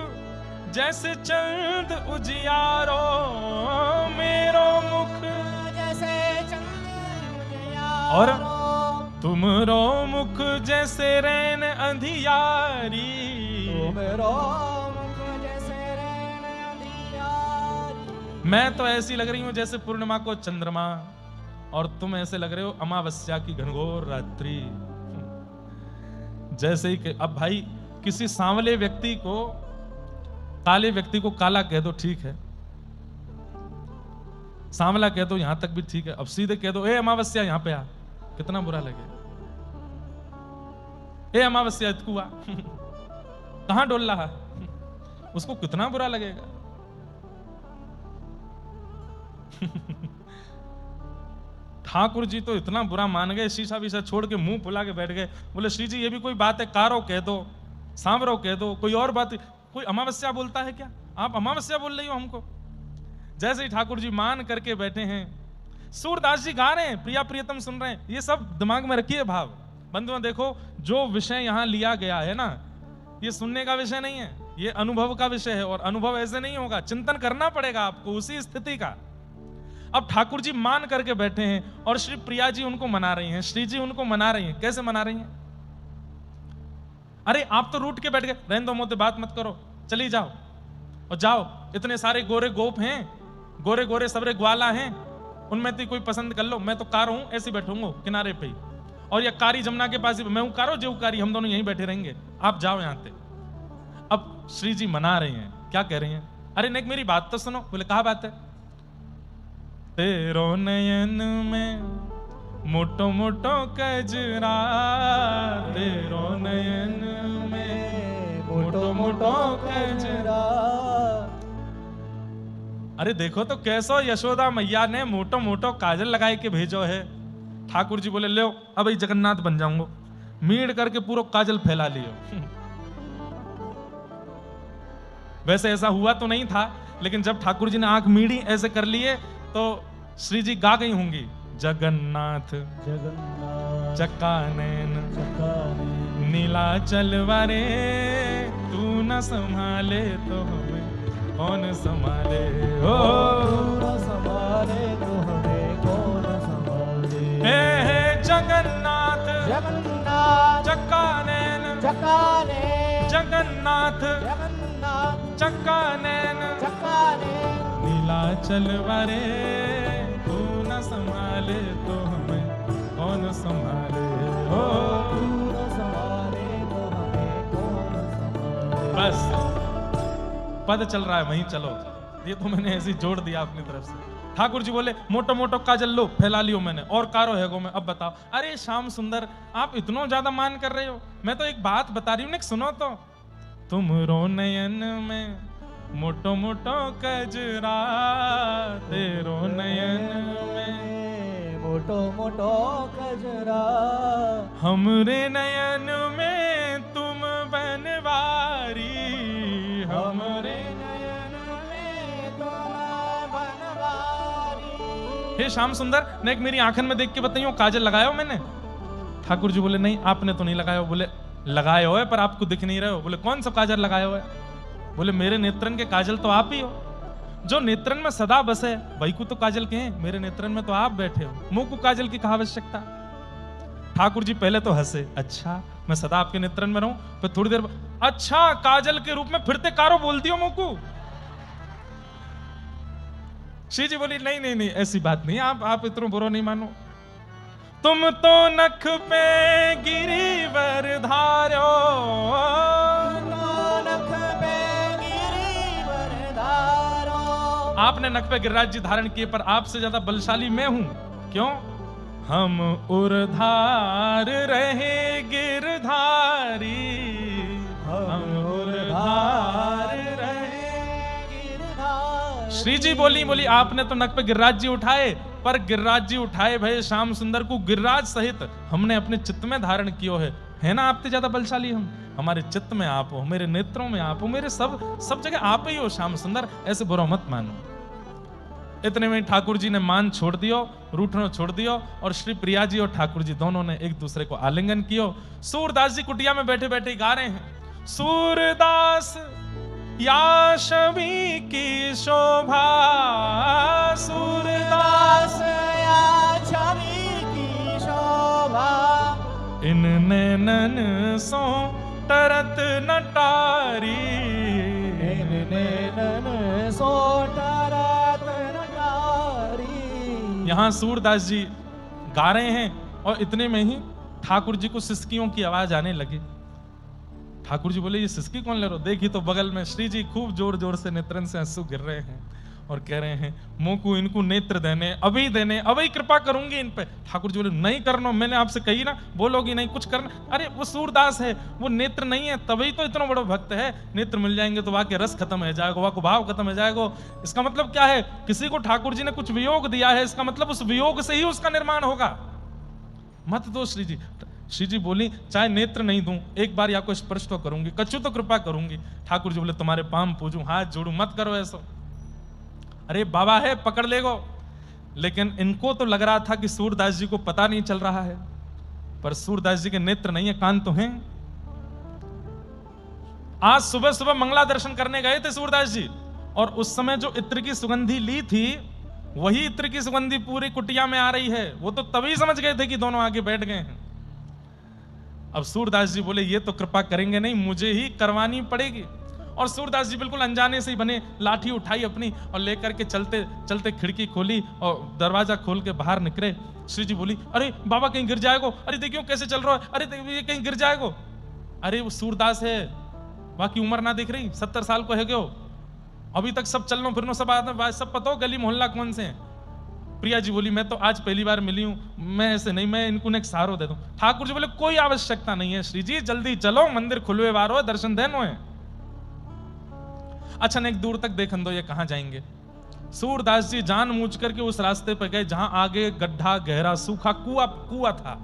A: जैसे चंद उजियारो, मेरो मुख
B: जैसे चंद उजियारो,
A: और तुमरो मुख जैसे रैन अंधियारी,
B: तुमरो मुख जैसे रैन अंधियारी।
A: मैं तो ऐसी लग रही हूं जैसे पूर्णिमा को चंद्रमा और तुम ऐसे लग रहे हो अमावस्या की घनघोर रात्रि। जैसे ही अब भाई किसी सांवले व्यक्ति को काले व्यक्ति को काला कह दो ठीक है, सांवला कह दो यहां तक भी ठीक है, अब सीधे कह दो ए अमावस्या यहां पे आ, कितना बुरा लगे। ए अमावस्या इतकुआ कहां डोल रहा, उसको कितना बुरा लगेगा। ठाकुर जी तो इतना बुरा मान गए, शीशा वीशा छोड़ के मुंह फुला के बैठ गए। बोले श्री जी ये भी कोई बात है, कारो कह दो, सांवरो कह दो, कोई और बात। कोई अमावस्या बोलता है क्या? आप अमावस्या बोल रही हो हमको। जैसे ही ठाकुर जी मान करके बैठे हैं, सूरदास जी गा रहे हैं, प्रिया प्रियतम सुन रहे हैं। ये सब दिमाग में रखिए भाव। बंधुओं देखो, जो विषय यहां लिया गया है ना, ये सुनने का विषय नहीं है, ये अनुभव का विषय है। और अनुभव ऐसे नहीं होगा, चिंतन करना पड़ेगा आपको उसी स्थिति का। अब ठाकुर जी मान करके बैठे हैं और श्री प्रिया जी उनको मना रही हैं, श्री जी उनको मना रही हैं। कैसे मना रही हैं? अरे आप तो रूठ के बैठ गए, रहने दो मोते बात मत करो, चली जाओ और जाओ। इतने सारे गोरे गोप हैं, गोरे गोरे सबरे ग्वाला हैं, उनमें तो कोई पसंद कर लो। मैं तो कार हूं, ऐसे बैठूंगा किनारे पे ही, और या कारी जमुना के पास ही मैं हूं कारो जो कारी, हम दोनों यहीं बैठे रहेंगे, आप जाओ यहां से। अब श्री जी मना रही हैं, क्या कह रही हैं? अरे नेक मेरी बात तो सुनो। बोले कहा बात है? तेरो नयन में मोटो मोटो कजरा, तेरो नयन में मोटो मोटो कजरा। अरे देखो तो कैसो यशोदा मैया ने मोटो मोटो काजल लगाए के भेजो है। ठाकुर जी बोले लो अब ही जगन्नाथ बन जाऊंगा, मीड़ करके पूरा काजल फैला लियो। वैसे ऐसा हुआ तो नहीं था, लेकिन जब ठाकुर जी ने आंख मीड़ी ऐसे कर लिए तो श्री जी गा गई होंगी, जगन्नाथ
B: जगन्नाथ
A: चकानैन
B: चकानैन
A: नीला चलवारे, तू न संभाले तो हमें कौन संभाले। ओ
B: कौन संभाले तो हमें कौन संभाले।
A: हे जगन्नाथ
B: जगन्नाथ
A: चकानैन
B: चकानैन
A: जगन्नाथ
B: जगन्नाथ
A: चकानैन
B: चकानैन
A: नीला चलवारे, तू न संभाले तो हमें कौन संभाले। ओ
B: कौन संभाले तो हमें कौन संभाले।
A: बस पद चल रहा है, वहीं चलो। ये तो मैंने ऐसे ही जोड़ दिया अपनी तरफ से। ठाकुर जी बोले मोटो मोटो काजल लो, फैला लियो मैंने, और कारो है गो में, अब बताओ। अरे श्याम सुंदर, आप इतना ज्यादा मान कर रहे हो, मैं तो एक बात बता रही हूँ, सुनो तो। तुमरो नयन में मोटो मोटो कजरा, तेरो नयन में
B: मोटो मोटो कजरा,
A: हमरे नयन में तुम बनवारी, हमरे
B: नयन में तुम बनवारी।
A: हे श्याम सुंदर, ने एक मेरी आंखन में देख के बताइयो काजल लगायो मैंने? ठाकुर जी बोले नहीं, आपने तो नहीं लगाया। बोले लगाए हो है, पर आपको दिख नहीं रहे हो। बोले कौन सा काजल लगाए हो है? बोले मेरे नेत्रन के काजल तो आप ही हो, जो नेत्रन में सदा बसे, वही को तो काजल के हैं, मेरे नेत्रन में तो आप बैठे हो, मुंह को काजल की कहा आवश्यकता। ठाकुर जी पहले तो हंसे, अच्छा मैं सदा आपके नेत्रन में रहूं? फिर थोड़ी देर अच्छा काजल के रूप में फिरते कारो बोलती हो मुंह को? श्री जी बोली नहीं नहीं नहीं, ऐसी बात नहीं, आप इतना बुरा नहीं मानो। तुम तो नख पे गिरिवर धारो,
B: नख पे गिरिवर धारो।
A: आपने नख पे गिरिराज जी धारण किए, पर आपसे ज्यादा बलशाली मैं हूं। क्यों? हम उर्धार रहे गिरधारी, हम उर्धार रहे
B: गिरधारी।
A: श्री जी बोली आपने तो नख पे गिरिराज जी उठाए, पर गिरिराज जी उठाए भय श्याम सुंदर को गिरिराज सहित हमने अपने चित्त में धारण कियो है ना? आपसे ज्यादा बलशाली हम, हमारे चित्त में आप हो, मेरे नेत्रों में आप हो, मेरे सब जगह आप ही हो श्याम सुंदर, ऐसे बुरा मत मानो। इतने में ठाकुर जी ने मान छोड़ दियो, रूठनो छोड़ दियो, और श्री प्रिया जी और ठाकुर जी दोनों ने एक दूसरे को आलिंगन कियो। सूरदास जी कुटिया में बैठे बैठे गा रहे हैं, सूरदास या छवि की शोभा, सूरदास
B: या छवि की शोभा,
A: इन नैनन सो तरत नटारी,
B: इन नैनन सो तरत नटारी।
A: यहां सूरदास जी गा रहे हैं, और इतने में ही ठाकुर जी को सिसकियों की आवाज आने लगी। ठाकुर जी बोले ये सिसकी कौन ले रहे हो? देखी तो बगल में श्री जी खूब जोर जोर से नेत्रन से आंसू गिर रहे हैं, और कह रहे हैं मुंह को इनको नेत्र देने, अभी देने, अभी कृपा करूंगी इन पे। ठाकुर जी बोले नहीं करना, मैंने आपसे कही ना, बोलोगी नहीं कुछ करना। अरे वो सूरदास है, वो नेत्र नहीं है, तभी तो इतना बड़ा भक्त है। नेत्र मिल जाएंगे तो वहां के रस खत्म हो जाएगा, वहां को भाव खत्म हो जाएगा। इसका मतलब क्या है? किसी को ठाकुर जी ने कुछ वियोग दिया है, इसका मतलब उस वियोग से ही उसका निर्माण होगा। मत दो श्री जी। श्री जी बोली चाहे नेत्र नहीं दूं, एक बार या को स्पर्श तो करूंगी, कछु तो कृपा करूंगी। ठाकुर जी बोले तुम्हारे पांव पूजूं, हाथ जोड़ूं, मत करो ऐसा। अरे बाबा है, पकड़ लेगो। लेकिन इनको तो लग रहा था कि सूरदास जी को पता नहीं चल रहा है, पर सूरदास जी के नेत्र नहीं है, कान तो हैं। आज सुबह सुबह मंगला दर्शन करने गए थे सूरदास जी, और उस समय जो इत्र की सुगंधी ली थी, वही इत्र की सुगंधी पूरी कुटिया में आ रही है। वो तो तभी समझ गए थे कि दोनों आगे बैठ गए हैं। अब सूरदास जी बोले ये तो कृपा करेंगे नहीं, मुझे ही करवानी पड़ेगी। और सूरदास जी बिल्कुल अनजाने से ही बने, लाठी उठाई अपनी और लेकर के चलते चलते खिड़की खोली और दरवाजा खोल के बाहर निकले। श्री जी बोली अरे बाबा कहीं गिर जाएगो, अरे देखियो कैसे चल रहा है, अरे ये कहीं गिर जाएगो। अरे वो सूरदास है, बाकी उम्र ना दिख रही, 70 साल को है क्यों, अभी तक सब चलनो फिरनो सब आदमी सब पता हो गली मोहल्ला कौन से हैं। प्रिया जी बोली मैं तो आज पहली बार मिली हूं, मैं ऐसे नहीं, मैं इनको एक सहारो दे दूं। ठाकुर जी बोले कोई आवश्यकता नहीं है श्री जी, जल्दी चलो, मंदिर खुलवे वारो है, दर्शन देनो है। अच्छा एक दूर तक देखन दो ये कहां जाएंगे। सूरदास जी जान मूझ करके उस रास्ते पर गए जहां आगे गड्ढा गहरा सूखा कुआ था।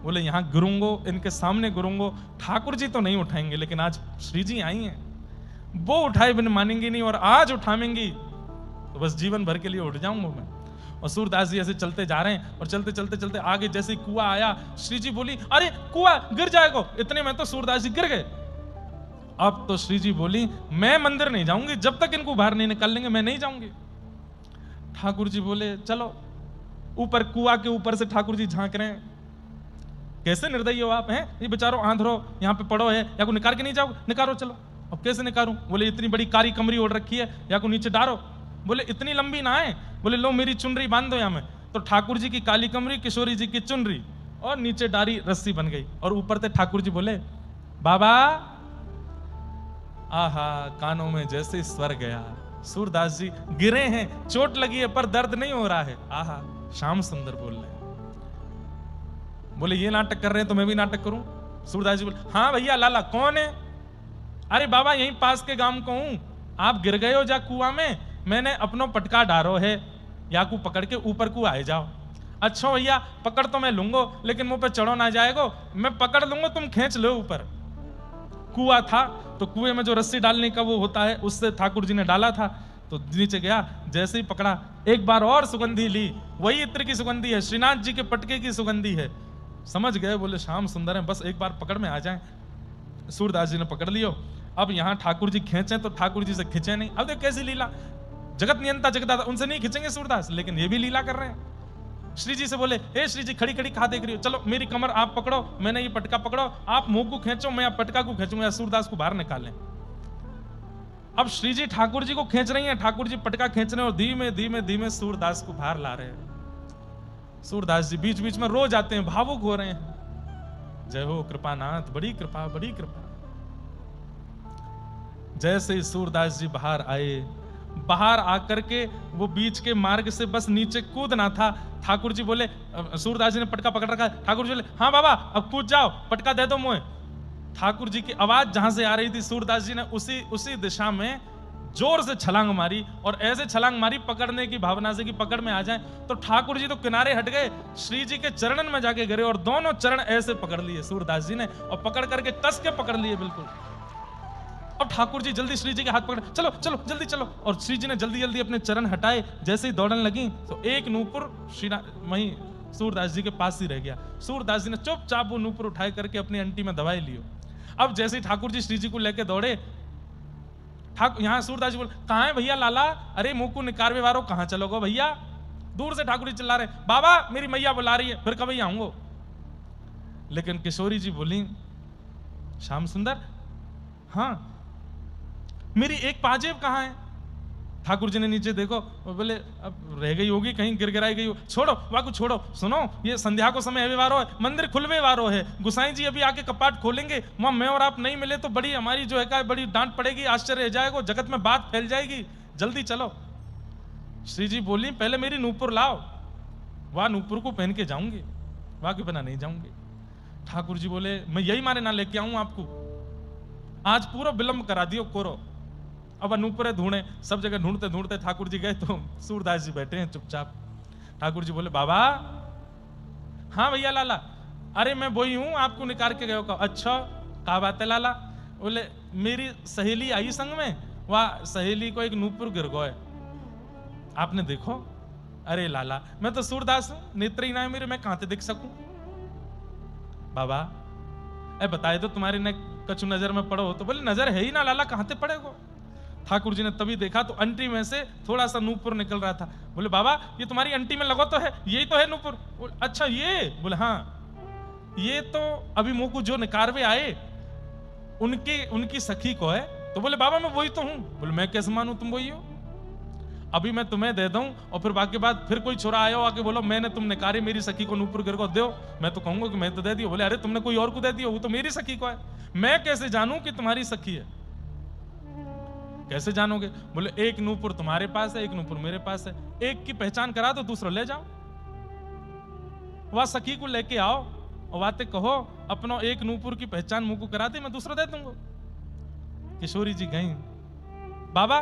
A: बोले यहां गिरूंगो, इनके सामने गिरूंगो, ठाकुर जी तो नहीं उठाएंगे, लेकिन आज श्री जी आई हैं, वो उठाए बिन मानेंगी नहीं, और आज उठाएंगी तो बस जीवन भर के लिए उठ जाऊंगा मैं। और सूरदास जी ऐसे चलते जा रहे हैं, और चलते चलते चलते आगे जैसे कुआं आया, श्री जी बोली अरे कुआं गिर जाएगा। इतने में तो सूरदास जी गिर गए। अब तो श्री जी बोली मैं मंदिर नहीं जाऊंगी, जब तक इनको बाहर नहीं निकाल लेंगे मैं नहीं जाऊंगी। ठाकुर जी बोले चलो। ऊपर कुआं के ऊपर से ठाकुर जी झांक रहे हैं, कैसे निर्दयी हो आप हैं, ये बेचारो आंधरो यहाँ पे पड़ो है, या को निकाल के नहीं जाओ, निकालो चलो। अब कैसे निकालूं? बोले इतनी बड़ी कारी कमरी ओढ़ रखी है, या को नीचे डारो। बोले इतनी लंबी ना है, बोले लो मेरी चुनरी बांध दो यहाँ में। तो ठाकुर जी की काली कमरी, किशोरी जी की चुनरी, और नीचे डारी रस्सी बन गई, और ऊपर से ठाकुर जी बोले बाबा आहा, कानों में जैसे स्वर गया। सूरदास जी गिरे हैं, चोट लगी है पर दर्द नहीं हो रहा है। आहा, श्याम सुंदर बोल रहे हैं। बोले ये नाटक कर रहे हैं तो मैं भी नाटक करूं? सूरदास जी बोले हाँ भैया। लाला कौन है? अरे बाबा यहीं पास के गांव को हूं। आप गिर गए हो जा कुआं में, मैंने अपनो पटका डारो है, याकू पकड़ के ऊपर को आए जाओ। अच्छा भैया पकड़ तो मैं लूंगो, लेकिन मुंह पे चढ़ो ना जाएगो। मैं पकड़ लूंगा, तुम खींच लो ऊपर। कुआं था तो कुएं में जो रस्सी डालने का वो होता है, उससे ठाकुर जी ने डाला था तो नीचे गया। जैसे ही पकड़ा, एक बार और सुगंधी ली, वही इत्र की सुगंधी है, श्रीनाथ जी के पटके की सुगंधी है। समझ गए, बोले श्याम सुंदर है, बस एक बार पकड़ में आ जाए। सूरदास जी ने पकड़ लियो। अब यहां ठाकुर जी खींचे तो ठाकुर जी से खींचे नहीं। अब देखो कैसी लीला, जगत नियंता जगदाता, उनसे नहीं खींचेंगे सूरदास, लेकिन ये भी लीला कर रहे हैं। श्री जी से बोले हे श्री जी, खड़ी खड़ी कहा देख रही हो, चलो मेरी कमर आप पकड़ो, मैंने ये पटका पकड़ो, आप मुंह को खींचो, मैं पटका को खींचूंगा, सूरदास को बाहर निकाल लें। अब श्री जी ठाकुर जी को खींच रही हैं, ठाकुर जी पटका खींच रहे हैं और धीमे धीमे धीमे सूरदास को बाहर ला रहे हैं। सूरदास जी बीच बीच में रो जाते हैं, भावुक हो रहे हैं। जय हो कृपानाथ, बड़ी कृपा बड़ी कृपा। जैसे ही सूरदास जी बाहर आए, बाहर आकर के वो बीच के मार्ग से बस नीचे कूदना था। ठाकुर जी बोले, सूरदास जी ने पटका पकड़ रखा, ठाकुर जी बोले हाँ बाबा अब कूद जाओ, पटका दे दो मुझे। ठाकुर जी की आवाज जहां से आ रही थी, सूरदास जी ने उसी दिशा में जोर से छलांग मारी, और ऐसे छलांग मारी पकड़ने की भावना से कि पकड़ में आ जाए। तो ठाकुर जी तो किनारे हट गए, श्री जी के चरणन में जाके गिरे और दोनों चरण ऐसे पकड़ लिए सूरदास जी ने, और पकड़ करके कस के पकड़ लिए बिल्कुल। अब ठाकुर जी जल्दी श्री जी के हाथ पकड़, चलो चलो जल्दी चलो, और श्री जी ने जल्दी जल्दी अपने चरण हटाए। जैसे ही दौड़ने लगी तो एक नूपुर वहीं सूरदास जी के पास ही रह गया। सूरदास जी ने चुपचाप वो नूपुर उठाए करके अपनी अंटी में दबाई लियो। अब जैसे ही ठाकुर जी श्री जी को लेके दौड़े, यहाँ सूरदास जी बोले कहाँ है भैया लाला? अरे मुंह को निकारवे वारो, कहाँ चलोगे भैया? दूर से ठाकुर जी चिल्ला रहे, बाबा मेरी मैया बुला रही है, फिर कभी आऊंगो। लेकिन किशोरी जी बोली श्याम सुंदर, हाँ मेरी एक पाजेब कहाँ है? ठाकुर जी ने नीचे देखो, बोले अब रह गई होगी, कहीं गिर गिराई गई हो, छोड़ो वाकू छोड़ो। सुनो ये संध्या को समय अभी वारो है, मंदिर खुलवे वारो है, गुसाई जी अभी आके कपाट खोलेंगे, वहां मैं और आप नहीं मिले तो बड़ी हमारी जो है बड़ी डांट पड़ेगी, आश्चर्य रह जाएगा, जगत में बात फैल जाएगी, जल्दी चलो। श्री जी बोली पहले मेरी नूपुर लाओ, वह नूपुर को पहन के जाऊंगी, वहां के बिना नहीं जाऊंगी। ठाकुर जी बोले मैं यही मारे ना लेके आऊं आपको, आज पूरा विलंब करा दियो कोरो। अब नूपुरे ढूंढे, सब जगह ढूंढते ढूंढते ठाकुर जी गए तो सूरदास जी बैठे हैं चुपचाप। ठाकुर जी बोले बाबा, हाँ भैया लाला, अरे मैं वही हूं आपको निकाल के गए हो। अच्छा क्या बात है लाला? बोले मेरी सहेली आई संग में, वह सहेली को एक नूपुर गिर गए, आपने देखो? अरे लाला मैं तो सूरदास हूं, नेत्र ही ना है मेरे, मैं कहां से देख सकूं? बाबा ए बताए तो तुम्हारी ने कछु नजर में पड़ो? तो बोले नजर है ही ना लाला, कहां से पड़ेगो? ठाकुर जी ने तभी देखा तो अंटी में से थोड़ा सा नूपुर निकल रहा था। बोले बाबा ये तुम्हारी अंटी में लगो तो है, यही तो है नूपुर। अच्छा ये? बोले हाँ ये तो अभी मुंह को जो निकारवे आए उनकी सखी को है। तो बोले बाबा मैं वही तो हूं। बोले मैं कैसे मानूं तुम वही हो? अभी मैं तुम्हें दे दूं और फिर बाकी बात फिर कोई छोरा आया आके बोलो मैंने तुम निकारे मेरी सखी को नूपुर गिर को दो, मैं तो कहूंगा कि मैं तो दे दियो। बोले अरे तुमने कोई और को दे दियो, वो तो मेरी सखी को है, मैं कैसे जानूं कि तुम्हारी सखी है? कैसे जानोगे? बोले एक नूपुर तुम्हारे पास है, एक नूपुर मेरे पास है, एक की पहचान करा दो दूसरा ले जाओ, वह सखी को लेके आओ और बातें कहो, अपनो एक नूपुर की पहचान मुंह को करा दे, मैं दूसरा दे दूंगा। किशोरी जी गई, बाबा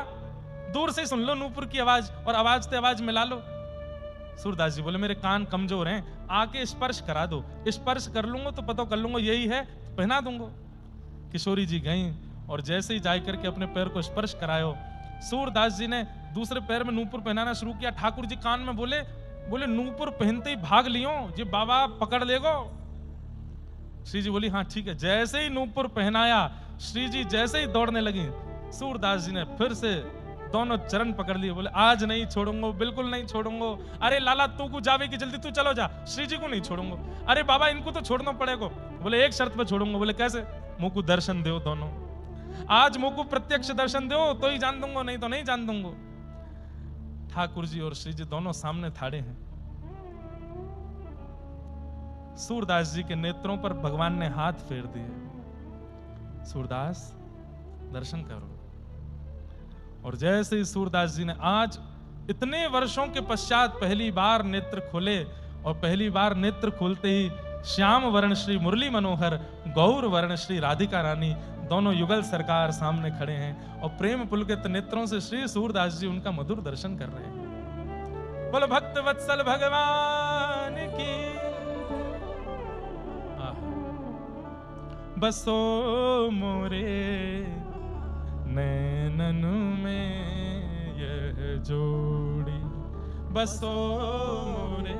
A: दूर से सुन लो नूपुर की आवाज और आवाज से आवाज मिला लो। सूरदास जी बोले मेरे कान कमजोर हैं, आके स्पर्श करा दो, स्पर्श कर लूंगा तो पता कर लूंगा यही है, पहना दूंगा। किशोरी जी गई और जैसे ही जाकर के अपने पैर को स्पर्श करायो, सूरदास जी ने दूसरे पैर में नूपुर पहनाना शुरू किया। ठाकुर जी कान में बोले नूपुर पहनते ही भाग लियो, ये बाबा पकड़ लेगो। श्री जी बोली हाँ ठीक है। जैसे ही नूपुर पहनाया, श्री जी जैसे ही दौड़ने लगी, सूरदास जी ने फिर से दोनों चरण पकड़ लिए, बोले आज नहीं छोड़ूंगा, बिल्कुल नहीं छोड़ूंगा। अरे लाला तू को जावे की जल्दी, तू चलो जा, श्री जी को नहीं छोड़ूंगा। अरे बाबा इनको तो छोड़ना पड़ेगा। बोले एक शर्त पे छोड़ूंगा। बोले कैसे? मुंह को दर्शन दो दोनों, आज मुंह को प्रत्यक्ष दर्शन दो तो ही जान दूंगा, नहीं तो नहीं जान दूंगा। ठाकुर जी और श्री जी दोनों सामने थाड़े हैं। सूरदास जी के नेत्रों पर भगवान ने हाथ फेर दिए। सूरदास दर्शन करो। और जैसे ही सूरदास जी ने आज इतने वर्षों के पश्चात पहली बार नेत्र खोले, और पहली बार नेत्र खोलते ही श्याम वर्ण श्री मुरली मनोहर, गौर वर्ण श्री राधिका रानी दोनों युगल सरकार सामने खड़े हैं, और प्रेम पुलकित नेत्रों से श्री सूरदास जी उनका मधुर दर्शन कर रहे हैं। बोलो भक्त वत्सल भगवान की। बसो मोरे नैनन में यह जोड़ी, बसो मोरे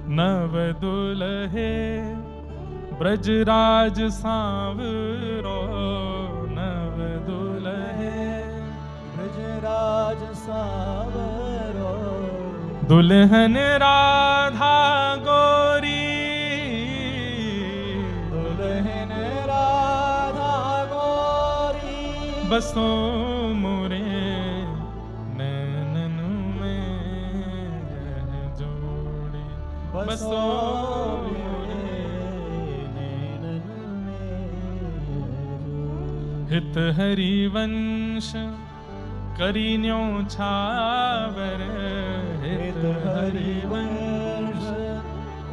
A: नव दुल्हे ब्रजराज सांवरो, नव दुल्हे
B: ब्रजराज सांवरो,
A: दुल्हन राधा गोरी,
B: दुल्हन राधा गोरी,
A: बसो मोरे नैनन में यह जोड़ी, बसो मोरे
B: नैनन में।
A: हित हरिवंश करीन्यो छावर,
B: हित हरिवंश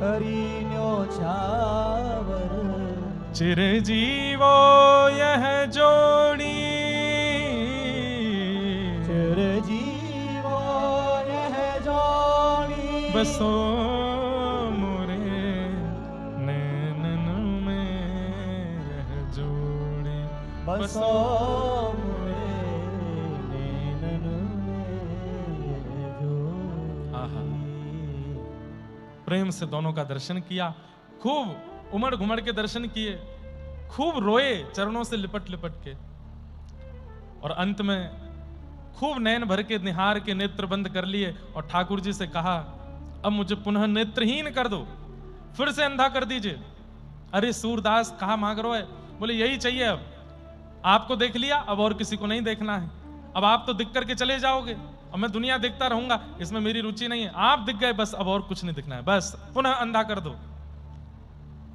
B: करीन्यो छावर,
A: चिरजीवो यह जोड़ी,
B: चिरजीवो यह जोड़ी,
A: बसो मोरे नैनन में यह जोड़ी,
B: बसो मोरे नैनन में यह जोड़ी।
A: आहा। प्रेम से दोनों का दर्शन किया, खूब उमड़ घुमड़ के दर्शन किए, खूब रोए चरणों से लिपट लिपट के, और अंत में खूब नैन भर के निहार के नेत्र बंद कर लिए, और ठाकुर जी से कहा अब मुझे पुनः नेत्रहीन कर दो, फिर से अंधा कर दीजिए। अरे सूरदास कहा मांग रहे है? बोले यही चाहिए, अब आपको देख लिया, अब और किसी को नहीं देखना है, अब आप तो दिख करके चले जाओगे, अब मैं दुनिया देखता रहूंगा, इसमें मेरी रुचि नहीं है, आप दिख गए बस, अब और कुछ नहीं दिखना है, बस पुनः अंधा कर दो।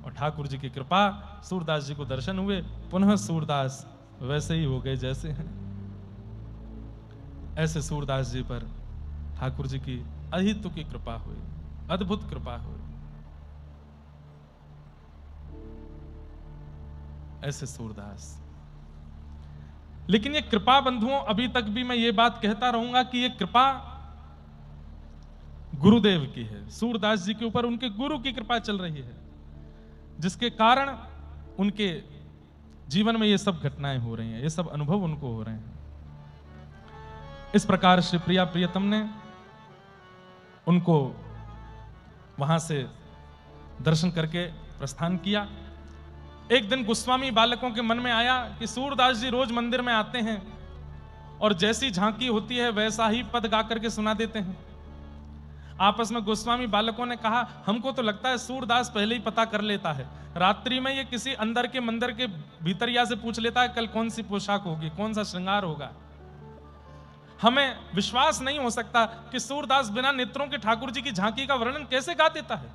A: और ठाकुर जी की कृपा, सूरदास जी को दर्शन हुए, पुनः सूरदास वैसे ही हो गए जैसे हैं। ऐसे सूरदास जी पर ठाकुर जी की अहितु की कृपा हुई, अद्भुत कृपा हुई। ऐसे सूरदास। लेकिन ये कृपा बंधुओं, अभी तक भी मैं ये बात कहता रहूंगा कि ये कृपा गुरुदेव की है। सूरदास जी के ऊपर उनके गुरु की कृपा चल रही है, जिसके कारण उनके जीवन में ये सब घटनाएं हो रही हैं, ये सब अनुभव उनको हो रहे हैं। इस प्रकार श्री प्रिया प्रियतम ने उनको वहां से दर्शन करके प्रस्थान किया। एक दिन गोस्वामी बालकों के मन में आया कि सूरदास जी रोज मंदिर में आते हैं और जैसी झांकी होती है वैसा ही पद गा करके सुना देते हैं। आपस में गोस्वामी बालकों ने कहा, हमको तो लगता है सूरदास पहले ही पता कर लेता है, रात्रि में ये किसी अंदर के मंदिर के भीतरिया से पूछ लेता है कल कौन सी पोशाक होगी, कौन सा श्रृंगार होगा। हमें विश्वास नहीं हो सकता कि सूरदास बिना नेत्रों के ठाकुर जी की झांकी का वर्णन कैसे गा देता है।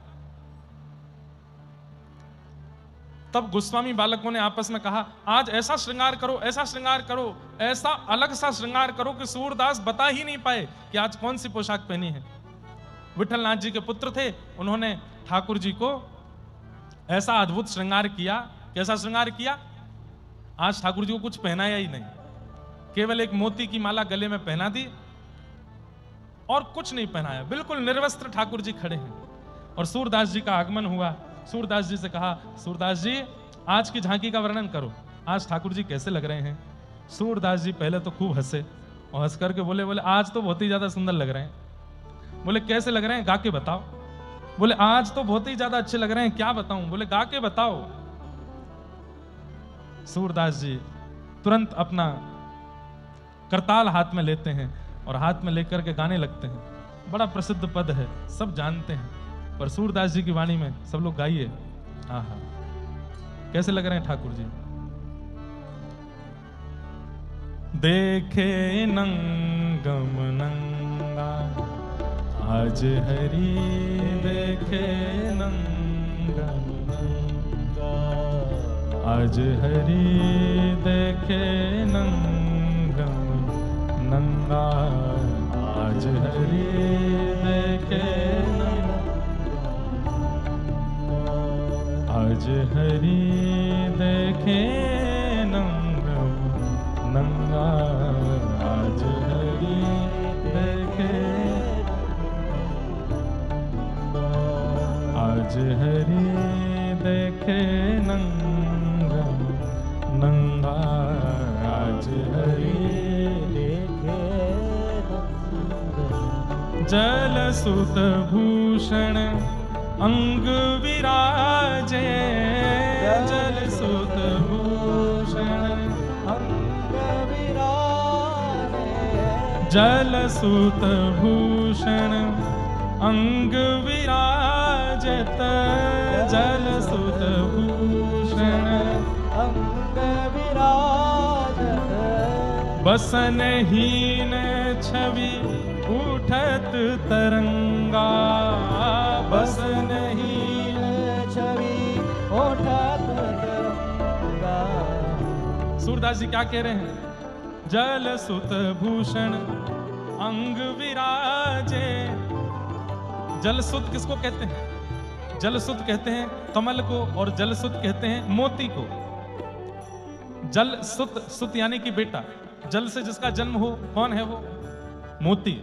A: तब गोस्वामी बालकों ने आपस में कहा, आज ऐसा श्रृंगार करो, ऐसा श्रृंगार करो, ऐसा अलग सा श्रृंगार करो कि सूरदास बता ही नहीं पाए कि आज कौन सी पोशाक पहनी है। विठलनाथ जी के पुत्र थे, उन्होंने ठाकुर जी को ऐसा अद्भुत श्रृंगार किया। कैसा श्रृंगार किया? आज ठाकुर जी को कुछ पहनाया ही नहीं, केवल एक मोती की माला गले में पहना दी और कुछ नहीं पहनाया, बिल्कुल निर्वस्त्र ठाकुर जी खड़े हैं। और सूरदास जी का आगमन हुआ। सूरदास जी से कहा, सूरदास जी आज की झांकी का वर्णन करो, आज ठाकुर जी कैसे लग रहे हैं। सूरदास जी पहले तो खूब हंसे और हंस करके बोले आज तो बहुत ही ज्यादा सुंदर लग रहे हैं। बोले कैसे लग रहे हैं, गा के बताओ। बोले आज तो बहुत ही ज्यादा अच्छे लग रहे हैं, क्या बताऊं। बोले गा के बताओ। सूरदास जी तुरंत अपना करताल हाथ में लेते हैं और हाथ में लेकर के गाने लगते हैं। बड़ा प्रसिद्ध पद है, सब जानते हैं, पर सूरदास जी की वाणी में सब लोग गाइए। आहा, कैसे लग रहे हैं ठाकुर जी। देखे नंगम नंगा आज हरि, देखे नंगम नंगा आज हरि देखे नंगम नंगा, आज हरि देखे आज हरि देखे नंगम नंगा, आज हरि देखे आज हरि देखे नंगम नंगा, आज हरि देखे जल सुत भूषण अंग विराजे, जल सुत भूषण
B: अंग विराजे,
A: जल सुत भूषण अंग विराजत, जल सुत भूषण
B: अंग विराजत,
A: बसनहीन छवि उठत तरंगा, बसनहीन
B: छवि उठत तरंगा।
A: सूरदास जी क्या कह रहे हैं? जल सुत भूषण अंग विराजे। जलसुत किसको कहते हैं? जलसुत कहते हैं कमल को, और जलसुत कहते हैं मोती को। जलसुत, सुत यानी कि बेटा, जल से जिसका जन्म हो, कौन है वो? मोती।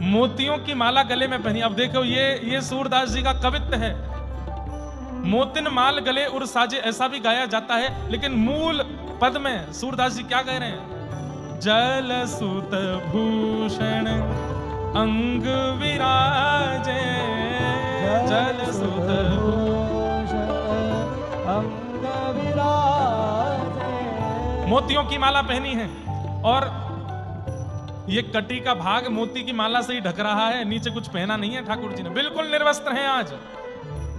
A: मोतियों की माला गले में पहनी। अब देखो ये सूरदास जी का कवित्व है। मोतिन माल गले उर साजे, ऐसा भी गाया जाता है, लेकिन मूल पद में सूरदास जी क्या कह रहे हैं? जलसुत भूषण अंग विराजे, जलसुत
B: भूषण अंग विराजे।
A: मोतियों की माला पहनी है, और ये कटी का भाग मोती की माला से ही ढक रहा है, नीचे कुछ पहना नहीं है ठाकुर जी ने, बिल्कुल निर्वस्त्र हैं आज।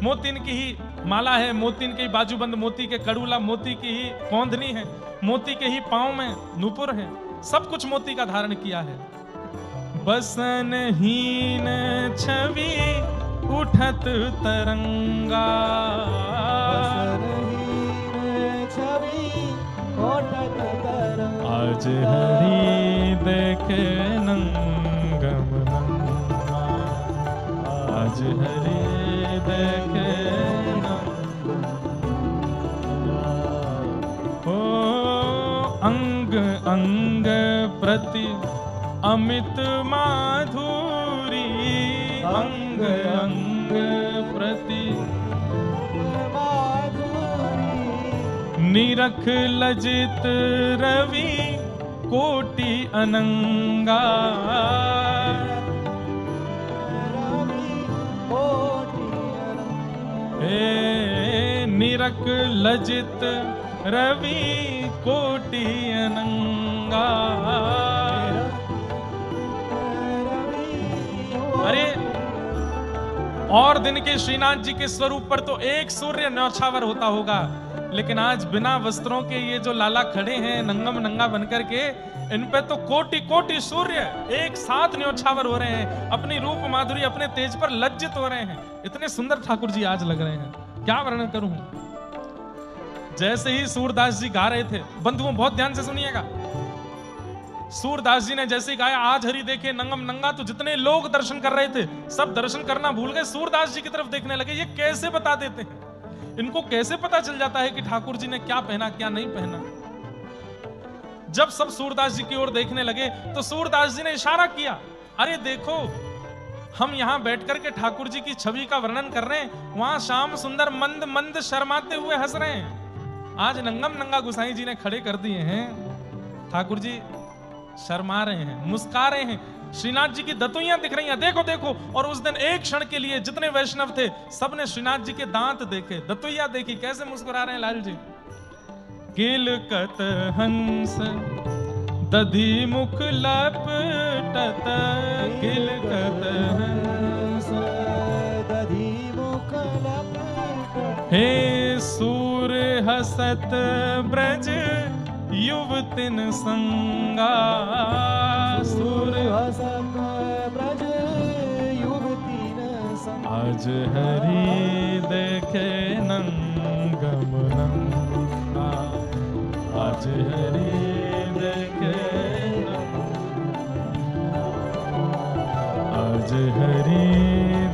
A: मोतिन की ही माला है, मोतिन के ही बाजूबंद, मोती के कड़ूला, मोती की ही कौंधनी है, मोती के ही पांव में नूपुर है, सब कुछ मोती का धारण किया है। बसनहीन छवि उठत तरंगा,
B: बसनहीन छवि उठत तरंगा।
A: आज हरि देखे नंगम नंगा, आज हरि देखे ओ अंग अंग प्रति अमित माधुरी, अंग अंग प्रति निरख लजित रवि कोटि अनंगा, निरख लजित रवि कोटि अनंगा। अरे और दिन के श्रीनाथ जी के स्वरूप पर तो एक सूर्य न्यौछावर होता होगा, लेकिन आज बिना वस्त्रों के ये जो लाला खड़े हैं नंगम नंगा बनकर के, इन पे तो कोटि कोटि सूर्य एक साथ न्यौछावर हो रहे हैं, अपनी रूप माधुरी, अपने तेज पर लज्जित हो रहे हैं। इतने सुंदर ठाकुर जी आज लग रहे हैं, क्या वर्णन करूं। जैसे ही सूरदास जी गा रहे थे, बंधुओं बहुत ध्यान से सुनिएगा, सूरदास जी ने जैसे गाया आज हरि देखे नंगम नंगा, तो जितने लोग दर्शन कर रहे थे सब दर्शन करना भूल गए, सूरदास जी की तरफ देखने लगे। ये कैसे बता देते हैं, इनको कैसे पता चल जाता है कि ठाकुर जी ने क्या पहना क्या नहीं पहना। जब सब सूरदास जी की ओर देखने लगे तो सूरदास जी ने इशारा किया, अरे देखो हम यहां बैठकर के ठाकुर जी की छवि का वर्णन कर रहे हैं, वहां श्याम सुंदर मंद मंद शर्माते हुए हंस रहे हैं। आज नंगम नंगा गोसाई जी ने खड़े कर दिए हैं, ठाकुर जी शर्मा रहे हैं, मुस्कुरा रहे हैं, श्रीनाथ जी की दतुइयां दिख रही हैं, देखो देखो। और उस दिन एक क्षण के लिए जितने वैष्णव थे सबने श्रीनाथ जी के दांत देखे, दतुइया देखी, कैसे मुस्कुरा रहे हैं लाल जी। किलकत हंस दधि मुख लपटत, किलकत हंस
B: दधि मुख लपटत।
A: हे सूर हसत ब्रज युवतिन संगा, सूर
B: हसत ब्रज युवतिन संगा।
A: आज हरि देखे नंगम नंगा, आज हरि देखे आज हरि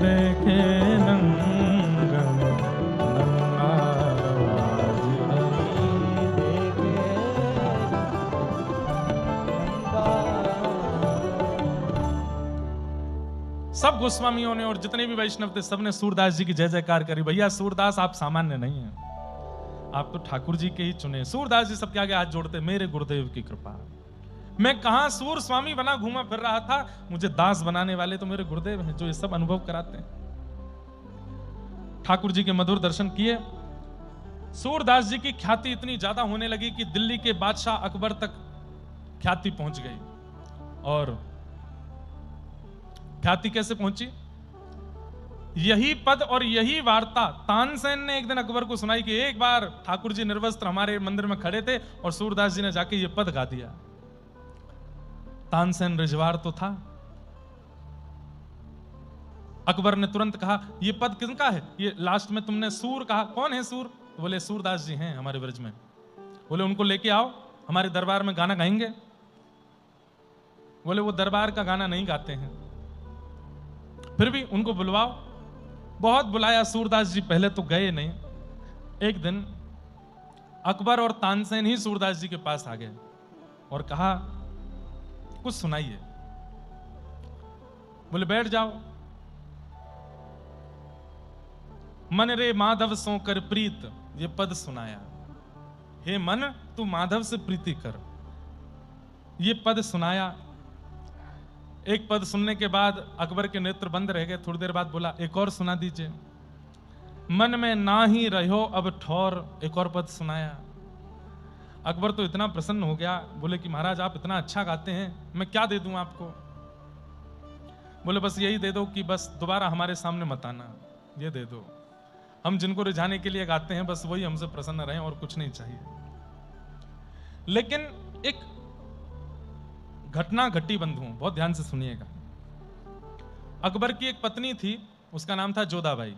A: देखे नंगम नंगारो आज हरि सब गोस्वामियों ने और जितने भी वैष्णव थे सबने सूरदास जी की जय जयकार करी। भैया सूरदास आप सामान्य नहीं हैं, आप तो ठाकुर जी के ही चुने। सूरदास जी सबके आगे हाथ जोड़ते, मेरे गुरुदेव की कृपा। मैं कहां सूर स्वामी बना घूमा फिर रहा था, मुझे दास बनाने वाले तो मेरे गुरुदेव हैं जो ये सब अनुभव कराते हैं। ठाकुर जी के मधुर दर्शन किए। सूरदास जी की ख्याति इतनी ज्यादा होने लगी कि दिल्ली के बादशाह अकबर तक ख्याति पहुंच गई। और ख्याति कैसे पहुंची? यही पद और यही वार्ता तानसेन ने एक दिन अकबर को सुनाई कि एक बार ठाकुर जी निर्वस्त्र हमारे मंदिर में खड़े थे और सूरदास जी ने जाके ये पद गा दिया। तानसेन रिजवार तो था। अकबर ने तुरंत कहा ये पद किसका है? ये लास्ट में तुमने सूर कहा, कौन है सूर? तो बोले सूरदास जी हैं हमारे ब्रज में। बोले उनको लेके आओ, हमारे दरबार में गाना गाएंगे। बोले वो दरबार का गाना नहीं गाते हैं। फिर भी उनको बुलवाओ। बहुत बुलाया, सूरदास जी पहले तो गए नहीं। एक दिन अकबर और तानसेन ही सूरदास जी के पास आ गए और कहा कुछ सुनाइए। बोले बैठ जाओ। मन रे माधव सो कर प्रीत, ये पद सुनाया। हे मन तू माधव से प्रीति कर, ये पद सुनाया। एक पद सुनने के बाद अकबर के नेत्र बंद रह गए। थोड़ी देर बाद बोला एक और सुना दीजिए। मन में ना ही रहो अब ठौर, एक और पद सुनाया। अकबर तो इतना प्रसन्न हो गया, बोले कि महाराज आप इतना अच्छा गाते हैं, मैं क्या दे दूं आपको? बोले बस यही दे दो कि बस दोबारा हमारे सामने मत आना, ये दे दो। हम जिनको रिझाने के लिए गाते हैं बस वही हमसे प्रसन्न रहें और कुछ नहीं चाहिए। लेकिन एक घटना घटी बंधुओं, बहुत ध्यान से सुनिएगा। अकबर की एक पत्नी थी, उसका नाम था जोधाबाई,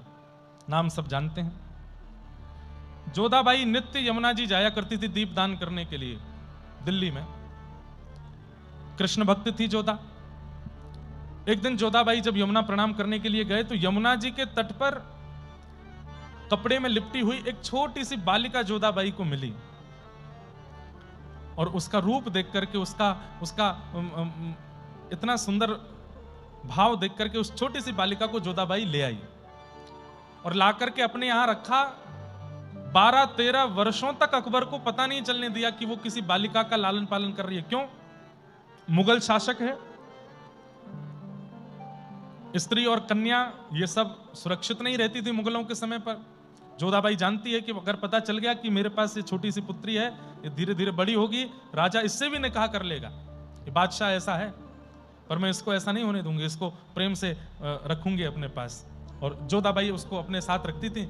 A: नाम सब जानते हैं। जोधाबाई नित्य यमुना जी जाया करती थी दीपदान करने के लिए दिल्ली में। कृष्ण भक्त थी जोधा। एक दिन जोधाबाई जब यमुना प्रणाम करने के लिए गए तो यमुना जी के तट पर कपड़े में लिपटी हुई एक छोटी सी बालिका जोधाबाई को मिली। और उसका रूप देख करके उसका इतना सुंदर भाव देख करके उस छोटी सी बालिका को जोधाबाई ले आई और ला करके अपने यहां रखा। 12-13 वर्षों तक अकबर को पता नहीं चलने दिया कि वो किसी बालिका का लालन पालन कर रही है। क्यों? मुगल शासक है, स्त्री और कन्या ये सब सुरक्षित नहीं रहती थी मुगलों के समय पर। जोधाबाई जानती है कि अगर पता चल गया कि मेरे पास ये छोटी सी पुत्री है, ये धीरे धीरे बड़ी होगी, राजा इससे भी निकाह कर लेगा, ये बादशाह ऐसा है, पर मैं इसको ऐसा नहीं होने दूंगी, इसको प्रेम से रखूंगी अपने पास। और जोधाबाई उसको अपने साथ रखती थी,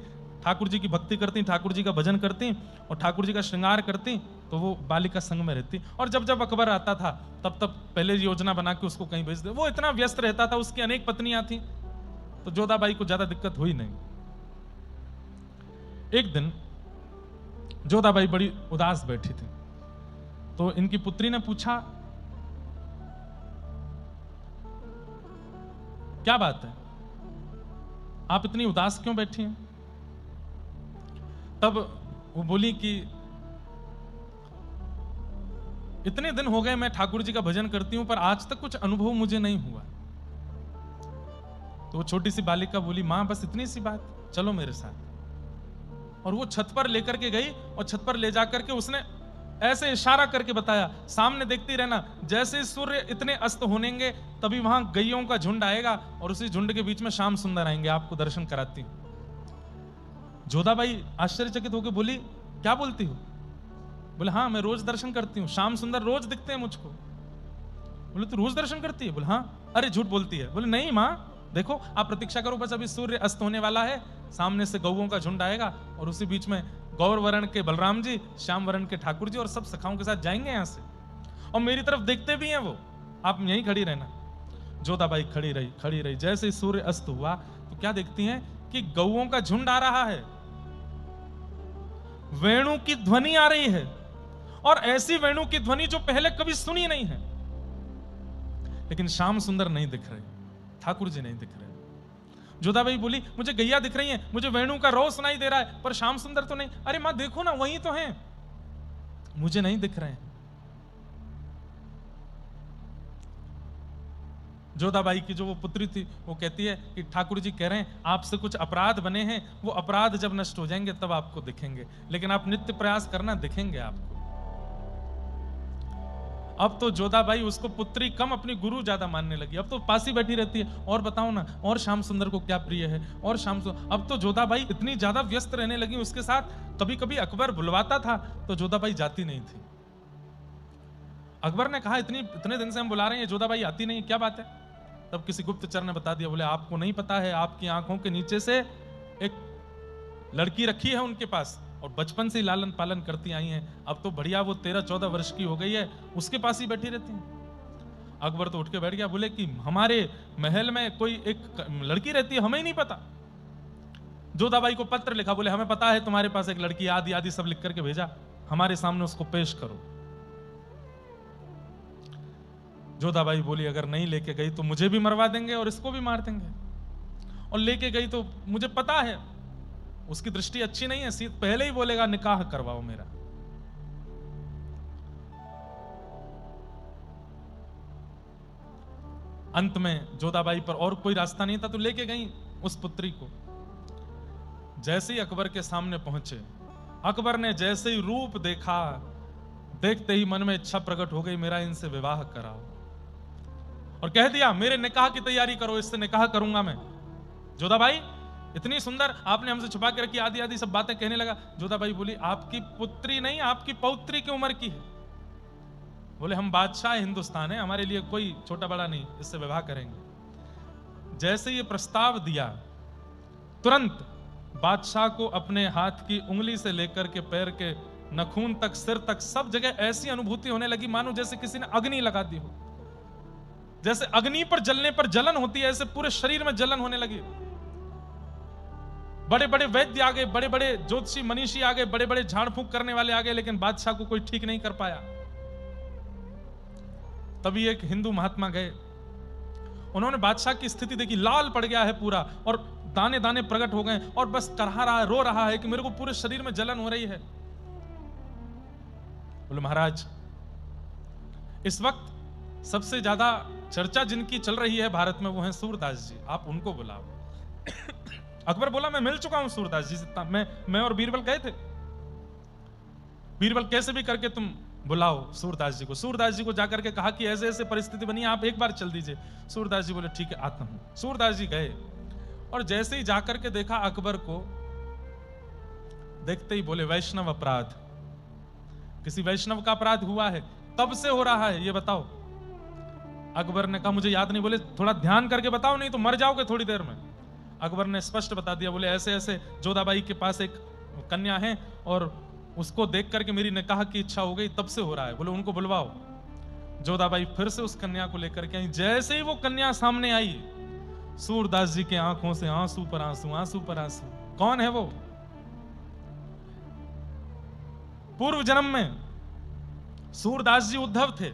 A: ठाकुर जी की भक्ति करती, ठाकुर जी का भजन करती और ठाकुर जी का श्रृंगार करती, तो वो बालिका संग में रहती। और जब जब अकबर आता था तब तब पहले योजना बना के उसको कहीं भेज दे। वो इतना व्यस्त रहता था, उसकी अनेक पत्नियां थी, तो जोधाबाई को ज्यादा दिक्कत हुई नहीं। एक दिन जोधाबाई बड़ी उदास बैठी थी, तो इनकी पुत्री ने पूछा क्या बात है, आप इतनी उदास क्यों बैठी हैं? तब वो बोली कि इतने दिन हो गए मैं ठाकुर जी का भजन करती हूं, पर आज तक कुछ अनुभव मुझे नहीं हुआ। तो वो छोटी सी बालिका बोली मां बस इतनी सी बात, चलो मेरे साथ। और वो छत पर लेकर के गई और छत पर ले जाकर के उसने ऐसे इशारा करके बताया, सामने देखती रहना, जैसे सूर्य इतने अस्त होनेंगे तभी वहां गैयों का झुंड आएगा और उसी झुंड के बीच में श्याम सुंदर आएंगे, आपको दर्शन कराती हूं। जोधाबाई आश्चर्यचकित होकर बोली क्या बोलती हो? बोले हाँ मैं रोज दर्शन करती हूँ, श्याम सुंदर रोज दिखते हैं मुझको। बोले तू रोज दर्शन करती है? बोले हाँ। अरे झूठ बोलती है। बोले नहीं माँ, देखो आप प्रतीक्षा करो, बस अभी सूर्य अस्त होने वाला है, सामने से गौओं का झुंड आएगा और उसी बीच में गौर वर्ण के बलराम जी, श्याम वर्ण के ठाकुर जी और सब सखाओं के साथ जाएंगे यहां से, और मेरी तरफ देखते भी हैं वो, आप यहीं खड़ी रहना। जोधाबाई खड़ी रही। जैसे ही सूर्य अस्त हुआ तो क्या देखती हैं कि गौओं का झुंड आ रहा है, वेणु की ध्वनि आ रही है और ऐसी वेणु की ध्वनि जो पहले कभी सुनी नहीं है। लेकिन श्याम सुंदर नहीं दिख रहे, ठाकुर जी नहीं दिख रहे। जोधाबाई बोली मुझे गैया दिख रही है, मुझे वेणु का रो सुनाई दे रहा है, पर श्याम सुंदर तो नहीं। अरे मां देखो ना, वही तो हैं, मुझे नहीं दिख रहे हैं। जोधाबाई की जो वो पुत्री थी वो कहती है कि ठाकुर जी कह रहे हैं आपसे कुछ अपराध बने हैं, वो अपराध जब नष्ट हो जाएंगे तब आपको दिखेंगे, लेकिन आप नित्य प्रयास करना, दिखेंगे आपको। अब तो जोधाबाई उसको पुत्री कम अपनी गुरु ज्यादा मानने लगी। अब तो पास ही बैठी रहती है, और बताओ ना और श्याम सुंदर को क्या प्रिय है, और श्याम सुंदर। अब तो जोधाबाई इतनी ज्यादा व्यस्त रहने लगी उसके साथ, कभी कभी अकबर बुलवाता था तो जोधाबाई जाती नहीं थी। अकबर ने कहा इतने दिन से हम बुला रहे हैं, जोधाबाई आती नहीं, क्या बात है? तब किसी गुप्तचर ने बता दिया, बोले आपको नहीं पता है, आपकी आंखों के नीचे से एक लड़की रखी है उनके पास, और बचपन से ही लालन पालन करती आई हैं। अब तो बढ़िया वो 13-14 वर्ष की हो गई है, उसके पास ही बैठी रहती हैं। अकबर तो उठ के बैठ गया, बोले कि हमारे महल में कोई एक लड़की रहती है, हमें ही नहीं पता। जोधाबाई को पत्र लिखा, बोले हमें पता है तुम्हारे पास एक लड़की, आदि आदि सब लिख करके भेजा, हमारे सामने उसको पेश करो। जोधाबाई बोली अगर नहीं लेके गई तो मुझे भी मरवा देंगे और इसको भी मार देंगे, और लेके गई तो मुझे पता है उसकी दृष्टि अच्छी नहीं है, पहले ही बोलेगा निकाह करवाओ मेरा। अंत में जोधाबाई पर और कोई रास्ता नहीं था तो लेके गई उस पुत्री को। जैसे ही अकबर के सामने पहुंचे, अकबर ने जैसे ही रूप देखा, देखते ही मन में इच्छा प्रकट हो गई, मेरा इनसे विवाह कराओ, और कह दिया मेरे निकाह की तैयारी करो, इससे निकाह करूंगा मैं। जोधाबाई इतनी सुंदर आपने हमसे छुपा के रखी, आदि आदि सब बातें कहने लगा। जोधाबाई बोली आपकी पुत्री नहीं, आपकी पौत्री की उम्र की है। बोले हम बादशाह हिंदुस्तान है, हमारे लिए कोई छोटा बड़ा नहीं, इससे विवाह करेंगे। जैसे ये प्रस्ताव दिया, तुरंत बादशाह को अपने हाथ की उंगली से लेकर के पैर के नखून तक, सिर तक, सब जगह ऐसी अनुभूति होने लगी मानो जैसे किसी ने अग्नि लगा दी हो। जैसे अग्नि पर जलने पर जलन होती है, ऐसे पूरे शरीर में जलन होने लगी। बड़े बड़े वैद्य आ गए, बड़े बड़े ज्योतिषी मनीषी आ गए, बड़े बड़े झाड़ फूंक करने वाले आ गए, लेकिन बादशाह को कोई ठीक नहीं कर पाया। तभी एक हिंदू महात्मा गए, उन्होंने बादशाह की स्थिति देखी, लाल पड़ गया है पूरा, और दाने दाने प्रकट हो गए, और बस करहा रहा है, रो रहा है कि मेरे को पूरे शरीर में जलन हो रही है। बोले महाराज इस वक्त सबसे ज्यादा चर्चा जिनकी चल रही है भारत में वो है सूरदास जी, आप उनको बुलाओ। अकबर बोला मैं मिल चुका हूं सूरदास जी से, मैं और बीरबल गए थे। बीरबल कैसे भी करके तुम बुलाओ सूरदास जी को। सूरदास जी को जाकर के कहा कि ऐसे ऐसे परिस्थिति बनी, आप एक बार चल दीजिए। सूरदास जी बोले ठीक है आता हूं। सूरदास जी गए, और जैसे ही जाकर के देखा अकबर को, देखते ही बोले वैष्णव अपराध, किसी वैष्णव का अपराध हुआ है, कब से हो रहा है ये बताओ। अकबर ने कहा मुझे याद नहीं। बोले थोड़ा ध्यान करके बताओ नहीं तो मर जाओगे थोड़ी देर में। अकबर ने स्पष्ट बता दिया, बोले ऐसे ऐसे जोधाबाई के पास एक कन्या है और उसको देख करके मेरी निकाह की इच्छा हो गई, तब से हो रहा है। बोले उनको बुलवाओ। जोधाबाई फिर से उस कन्या को लेकर के आई। जैसे ही वो कन्या सामने आई, सूरदास जी के आंखों से आंसू पर आंसू, आंसू पर आंसू। कौन है वो? पूर्व जन्म में सूरदास जी उद्धव थे,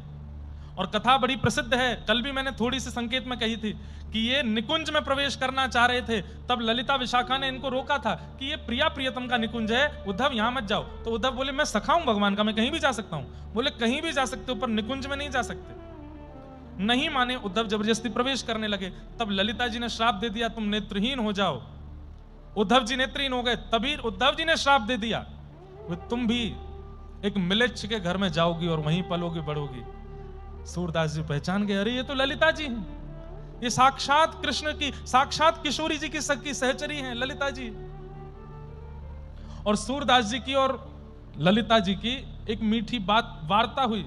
A: और कथा बड़ी प्रसिद्ध है, कल भी मैंने थोड़ी सी संकेत में कही थी कि ये निकुंज में प्रवेश करना चाह रहे थे। तब ललिता विशाखा ने इनको रोका था कि ये प्रिया प्रियतम का निकुंज है, उद्धव यहां मत जाओ। तो उद्धव बोले मैं सखा हूं भगवान का, मैं कहीं भी जा सकता हूं। बोले कहीं भी जा सकते हो पर निकुंज में नहीं जा सकते। नहीं माने, उद्धव जबरदस्ती प्रवेश करने लगे। तब ललिता जी ने श्राप दे दिया तुम नेत्रहीन हो जाओ। उद्धव जी नेत्रहीन हो गए। तभी उद्धव जी ने श्राप दे दिया तुम भी एक मिलेच्छ के घर में जाओगी और वहीं पलोगी बढ़ोगी। सूरदास जी पहचान गए, अरे ये तो ललिता जी हैं, ये साक्षात कृष्ण की, साक्षात किशोरी जी की सखी सहचरी हैं ललिता जी। और सूरदास जी की और ललिता जी की एक मीठी बात वार्ता हुई।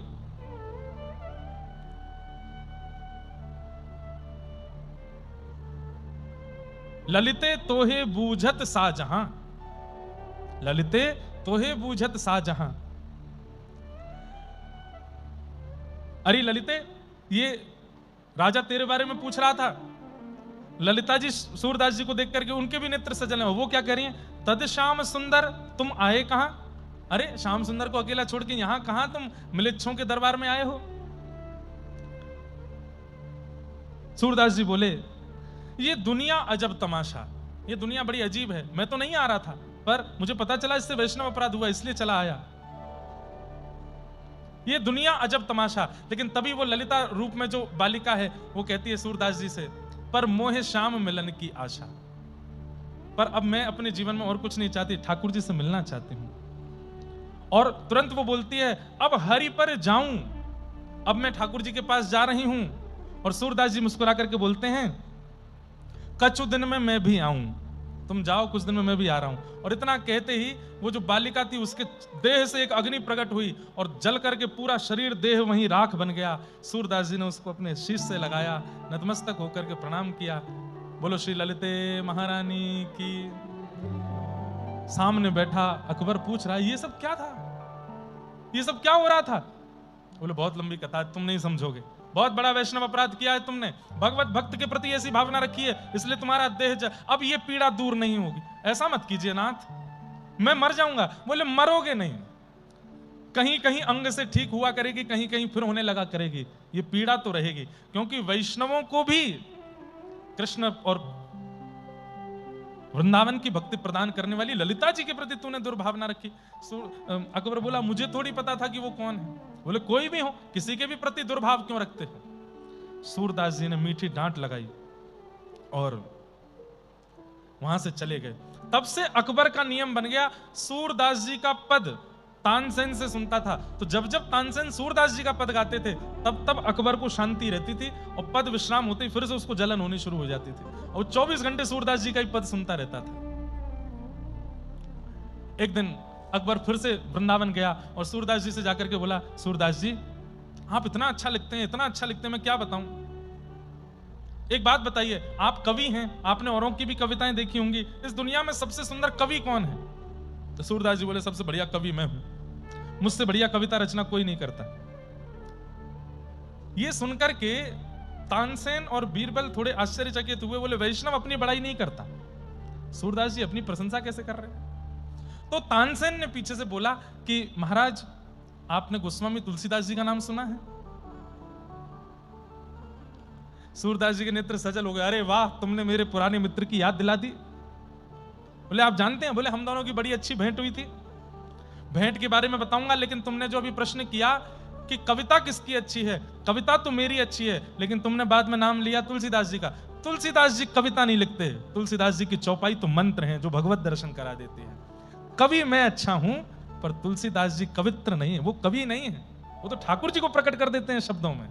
A: ललिते तोहे बूझत साजहां, ललिते तोहे बूझत साजहां। अरे ललिते, ये राजा तेरे बारे में पूछ रहा था। ललिता जी सूरदास जी को देख करके उनके भी नेत्र सजल हैं। वो क्या कह रही हैं? तद श्याम सुंदर तुम आए कहां, अरे श्याम सुंदर को अकेला छोड़ के यहां कहां तुम मिलेच्छों के दरबार में आए हो? सूरदास जी बोले, ये दुनिया अजब तमाशा, ये दुनिया बड़ी अजीब है। मैं तो नहीं आ रहा था, पर मुझे पता चला इससे वैष्णव अपराध हुआ, इसलिए चला आया। ये दुनिया अजब तमाशा। लेकिन तभी वो ललिता रूप में जो बालिका है वो कहती है सूरदास जी से, पर मोहे श्याम मिलन की आशा। पर अब मैं अपने जीवन में और कुछ नहीं चाहती, ठाकुर जी से मिलना चाहती हूं। और तुरंत वो बोलती है, अब हरि पर जाऊं, अब मैं ठाकुर जी के पास जा रही हूं। और सूरदास जी मुस्कुरा करके बोलते हैं, कछु दिन में मैं भी आऊं, तुम जाओ, कुछ दिन में मैं भी आ रहा हूं। और इतना कहते ही वो जो बालिका थी उसके देह से एक अग्नि प्रकट हुई और जल करके पूरा शरीर देह वहीं राख बन गया। सूरदास जी ने उसको अपने शीश से लगाया, नतमस्तक होकर के प्रणाम किया। बोलो श्री ललिते महारानी की। सामने बैठा अकबर पूछ रहा है, ये सब क्या था, ये सब क्या हो रहा था? बोले बहुत लंबी कथा, तुम नहीं समझोगे। बहुत बड़ा वैष्णव अपराध किया है तुमने, भगवत भक्त के प्रति ऐसी भावना रखी है, इसलिए तुम्हारा देह अब ये पीड़ा दूर नहीं होगी। ऐसा मत कीजिए नाथ, मैं मर जाऊंगा। बोले मरोगे नहीं, कहीं कहीं अंग से ठीक हुआ करेगी, कहीं कहीं फिर होने लगा करेगी, ये पीड़ा तो रहेगी। क्योंकि वैष्णवों को भी कृष्ण और वृंदावन की भक्ति प्रदान करने वाली ललिता जी के प्रति तूने दुर्भावना रखी। अकबर बोला, मुझे थोड़ी पता था कि वो कौन है। बोले कोई भी हो, किसी के भी प्रति दुर्भाव क्यों रखते हो? सूरदास जी ने मीठी डांट लगाई और वहां से चले गए। तब से अकबर का नियम बन गया, सूरदास जी का पद तानसेन से सुनता था, तो जब जब तानसेन सूरदास जी का पद गाते थे तब तब अकबर को शांति रहती थी और पद विश्राम होते ही फिर से उसको जलन होनी शुरू हो जाती थी और 24 घंटे सूरदास जी का ही पद सुनता रहता था। एक दिन अकबर फिर से वृंदावन गया और सूरदास जी से जाकर के बोला, सूरदास जी आप इतना अच्छा लिखते हैं, इतना अच्छा लिखते हैं, मैं क्या बताऊं। एक बात बताइए, आप कवि हैं, आपने औरों की भी कविताएं देखी होंगी, इस दुनिया में सबसे सुंदर कवि कौन है? तो सूरदास जी बोले, सबसे बढ़िया कवि मैं हूं, मुझसे बढ़िया कविता रचना कोई नहीं करता। ये सुनकर के तानसेन और बीरबल थोड़े आश्चर्यचकित हुए, बोले वैष्णव अपनी बड़ाई नहीं करता, सूरदास जी अपनी प्रशंसा कैसे कर रहे हैं? तो तानसेन ने पीछे से बोला कि महाराज आपने गोस्वामी तुलसीदास जी का नाम सुना है? सूरदास जी के नेत्र सजल हो गए, अरे वाह, तुमने मेरे पुराने मित्र की याद दिला दी। बोले आप जानते हैं? बोले हम दोनों की बड़ी अच्छी भेंट हुई थी। भेंट के बारे में बताऊंगा, लेकिन तुमने जो अभी प्रश्न किया कि कविता किसकी अच्छी है, कविता तो मेरी अच्छी है, लेकिन तुमने बाद में नाम लिया तुलसीदास जी का। तुलसीदास जी कविता नहीं लिखते, तुलसीदास जी की चौपाई तो मंत्र हैं जो भगवत दर्शन करा देते हैं। कवि मैं अच्छा हूं, पर तुलसीदास जी कवित्र नहीं है, वो कवि नहीं है, वो तो ठाकुर जी को प्रकट कर देते हैं शब्दों में।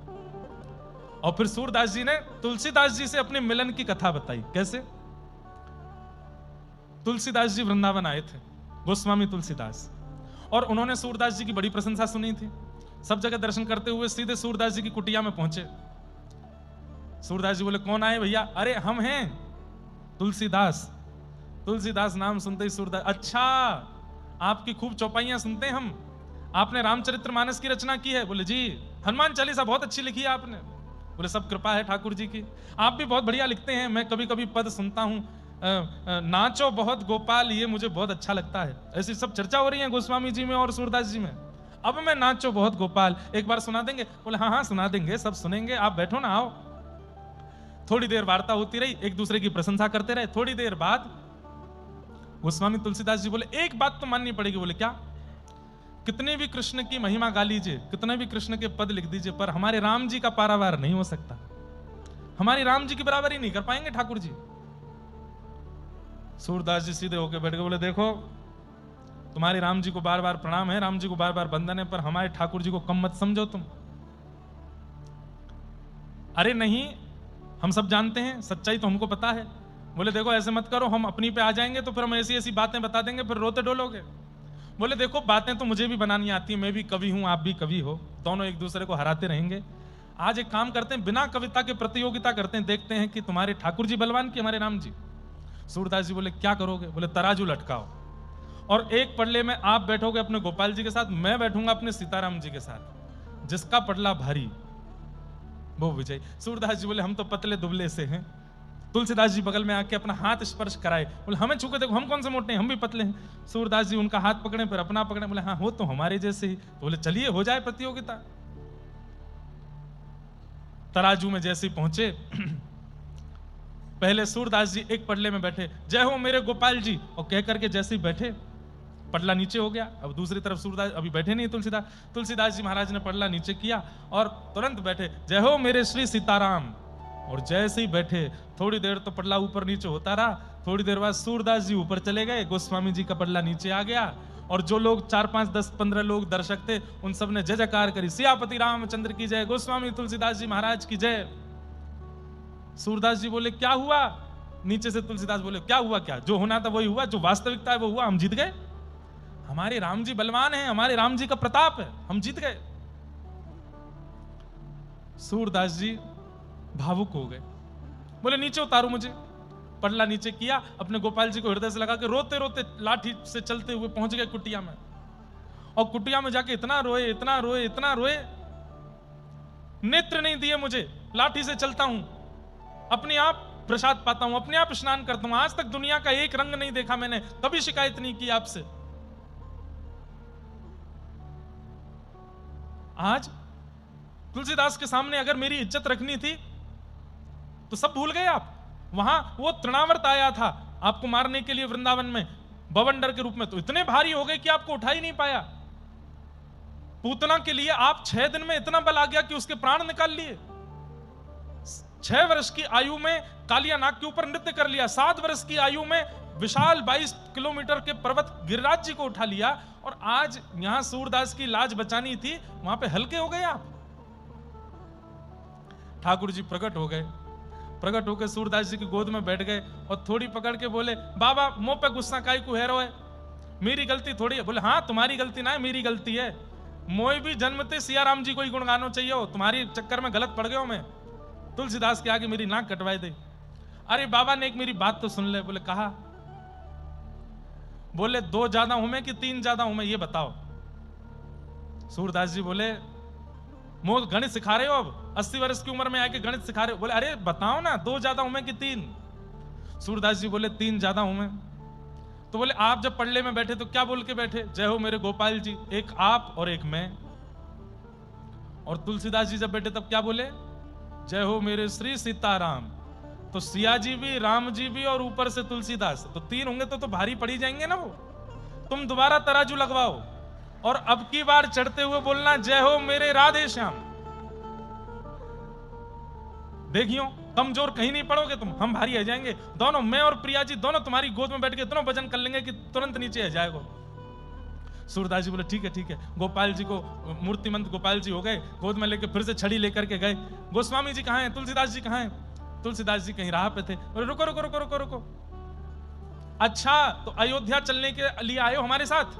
A: और फिर सूरदास जी ने तुलसीदास जी से अपने मिलन की कथा बताई। कैसे? तुलसीदास जी वृंदावन आए थे, गोस्वामी तुलसीदास, और उन्होंने सूरदास जी की बड़ी प्रशंसा सुनी थी। सब जगह दर्शन करते हुए सीधे सूरदास जी की कुटिया में पहुंचे। सूरदास जी बोले, कौन आए भैया? अरे हम हैं तुलसीदास। तुलसीदास नाम सुनते ही सूरदास, अच्छा आपकी खूब चौपाइयां सुनते हैं हम, आपने रामचरितमानस की रचना की है? बोले जी। हनुमान चालीसा बहुत अच्छी लिखी है आपने? बोले सब कृपा है ठाकुर जी की। आप भी बहुत बढ़िया लिखते हैं, मैं कभी कभी पद सुनता हूं, नाचो बहुत गोपाल, ये मुझे बहुत अच्छा लगता है। ऐसी सब चर्चा हो रही है गोस्वामी जी में और सूरदास जी में। अब मैं नाचो बहुत गोपाल एक बार सुना देंगे? बोले हाँ हाँ सुना देंगे, सब सुनेंगे, आप बैठो ना, आओ। थोड़ी देर वार्ता होती रही, एक दूसरे की प्रशंसा करते रहे। थोड़ी देर बाद गोस्वामी तुलसीदास जी बोले, एक बात तो माननी पड़ेगी। बोले क्या? कितने भी कृष्ण की महिमा गा लीजिए, कितने भी कृष्ण के पद लिख दीजिए, पर हमारे राम जी का पारावार नहीं हो सकता। हमारी राम जी की बराबरी नहीं कर पाएंगे ठाकुर जी। सूरदास जी सीधे होकर बैठ गए। बोले देखो, तुम्हारे राम जी को बार बार प्रणाम है, राम जी को बार बार वंदन है, पर हमारे ठाकुर जी को कम मत समझो तुम। अरे नहीं, हम सब जानते हैं, सच्चाई तो हमको पता है। बोले देखो ऐसे मत करो, हम अपनी पे आ जाएंगे तो फिर हम ऐसी ऐसी बातें बता देंगे, फिर रोते डोलोगे। बोले देखो बातें तो मुझे भी बनानी आती है, मैं भी कवि हूं, आप भी कवि हो, दोनों एक दूसरे को हराते रहेंगे। आज एक काम करते हैं, बिना कविता के प्रतियोगिता करते हैं, देखते हैं कि तुम्हारे ठाकुर जी बलवान कि हमारे राम जी। सूरदास जी बोले क्या करोगे? बोले तराजू लटकाओ और एक पड़ले में आप बैठोगे अपने गोपाल जी के साथ, मैं बैठूंगा अपने सीताराम जी के साथ, जिसका पड़ला भारी वो विजय। सूरदास जी बोले हम तो पतले दुबले से हैं, तुलसीदास जी बगल में आके अपना हाथ स्पर्श कराए, बोले हमें छू के देखो, हम कौन से मोटे हैं, हम भी पतले हैं। सूरदास जी उनका हाथ पकड़े, फिर अपना पकड़े, बोले हाँ हो तो हमारे जैसे ही। तो बोले चलिए हो जाए प्रतियोगिता। तराजू में जैसे ही पहुंचे पहले सूरदास जी एक पडले में बैठे, जय हो मेरे गोपाल जी, और कह करके जैसे ही बैठे पडला नीचे हो गया। अब दूसरी तरफ सूरदास अभी बैठे नहीं तुलसीदास, तुलसीदास जी महाराज ने पडला नीचे किया और तुरंत बैठे, जय हो मेरे श्री सीताराम। और जैसे ही बैठे थोड़ी देर तो पडला ऊपर नीचे होता रहा, थोड़ी देर बाद सूरदास जी ऊपर चले गए, गोस्वामी जी का पडला नीचे आ गया। और जो लोग 4, 5, 10, 15 लोग दर्शक थे, उन सब ने जय जयकार करी, सियापति रामचंद्र की जय, गोस्वामी तुलसीदास जी महाराज की जय। सूरदास जी बोले क्या हुआ? नीचे से तुलसीदास बोले क्या हुआ? क्या जो होना था वही हुआ, जो वास्तविकता है वो हुआ, हम जीत गए। हमारे राम जी बलवान हैं, हमारे राम जी का प्रताप है, हम जीत गए। सूरदास जी भावुक हो गए, बोले नीचे उतारो मुझे। पडला नीचे किया, अपने गोपाल जी को हृदय से लगा के रोते रोते लाठी से चलते हुए पहुंच गए कुटिया में। और कुटिया में जाके इतना रोए, इतना रोए, इतना रोए, नेत्र नहीं दिए मुझे, लाठी से चलता हूं, अपने आप प्रसाद पाता हूं, अपने आप स्नान करता हूं, आज तक दुनिया का एक रंग नहीं देखा मैंने, कभी शिकायत नहीं की आपसे। आज तुलसीदास के सामने अगर मेरी इज्जत रखनी थी तो सब भूल गए आप। वहां वो तृणावर्त आया था आपको मारने के लिए वृंदावन में बवंडर के रूप में, तो इतने भारी हो गए कि आपको उठा ही नहीं पाया। पूतना के लिए आप 6 दिन में इतना बल आ गया कि उसके प्राण निकाल लिए। 6 वर्ष की आयु में कालिया नाग के ऊपर नृत्य कर लिया, 7 वर्ष की आयु में विशाल 22 किलोमीटर के पर्वत गिरिराज जी को उठा लिया। और आज यहां सूरदास की लाज बचानी थी, वहां पे हल्के हो गए आप। ठाकुर जी प्रकट हो गए, प्रकट होकर सूरदास जी की गोद में बैठ गए और थोड़ी पकड़ के बोले, बाबा मुंह पे गुस्सा काई को हैरो है, मेरी गलती थोड़ी है। बोले हाँ तुम्हारी गलती ना है, मेरी गलती है, मोए भी जन्मते सियाराम जी को ही गुणगानो चाहिए हो, तुम्हारी चक्कर में गलत पड़ गया हूं मैं। तुलसीदास के आगे मेरी नाक कटवाए दे। अरे बाबा ने एक मेरी बात तो सुन ले। बोले कहा? बोले 2 ज्यादा हूं मैं कि 3 ज्यादा हूं मैं, ये बताओ। सूरदास जी बोले मो गणित सिखा रहे हो, अब 80 वर्ष की उम्र में आके गणित सिखा रहे हो? बोले अरे बताओ ना, 2 ज्यादा हूं मैं कि 3? सूरदास जी बोले 3 ज्यादा हूं मैं। तो बोले आप जब पडले में बैठे तो क्या बोल के बैठे? जय हो मेरे गोपाल जी, एक आप और एक मैं। और तुलसीदास जी जब बैठे तब क्या बोले? जय हो मेरे श्री सीताराम। तो सिया जी भी, राम जी भी और ऊपर से तुलसीदास, तो 3 होंगे तो भारी पड़ी जाएंगे ना वो। तुम दोबारा तराजू लगवाओ और अब की बार चढ़ते हुए बोलना जय हो मेरे राधे श्याम। देखियो कमजोर कहीं नहीं पड़ोगे तुम, हम भारी आ जाएंगे दोनों, मैं और प्रिया जी दोनों तुम्हारी गोद में बैठ के इतना वजन कर लेंगे कि तुरंत नीचे आ जाएगा। सूरदास जी बोले ठीक है ठीक है। गोपाल जी को, मूर्तिमंत गोपाल जी हो गए, गोद में लेके फिर से छड़ी लेकर के गए। गोस्वामी जी कहाँ हैं? तुलसीदास जी कहाँ हैं? तुलसीदास जी कहीं राह पे थे। बोले रुको रुको रुको रुको रुको, अच्छा तो अयोध्या चलने के लिए आए हो हमारे साथ?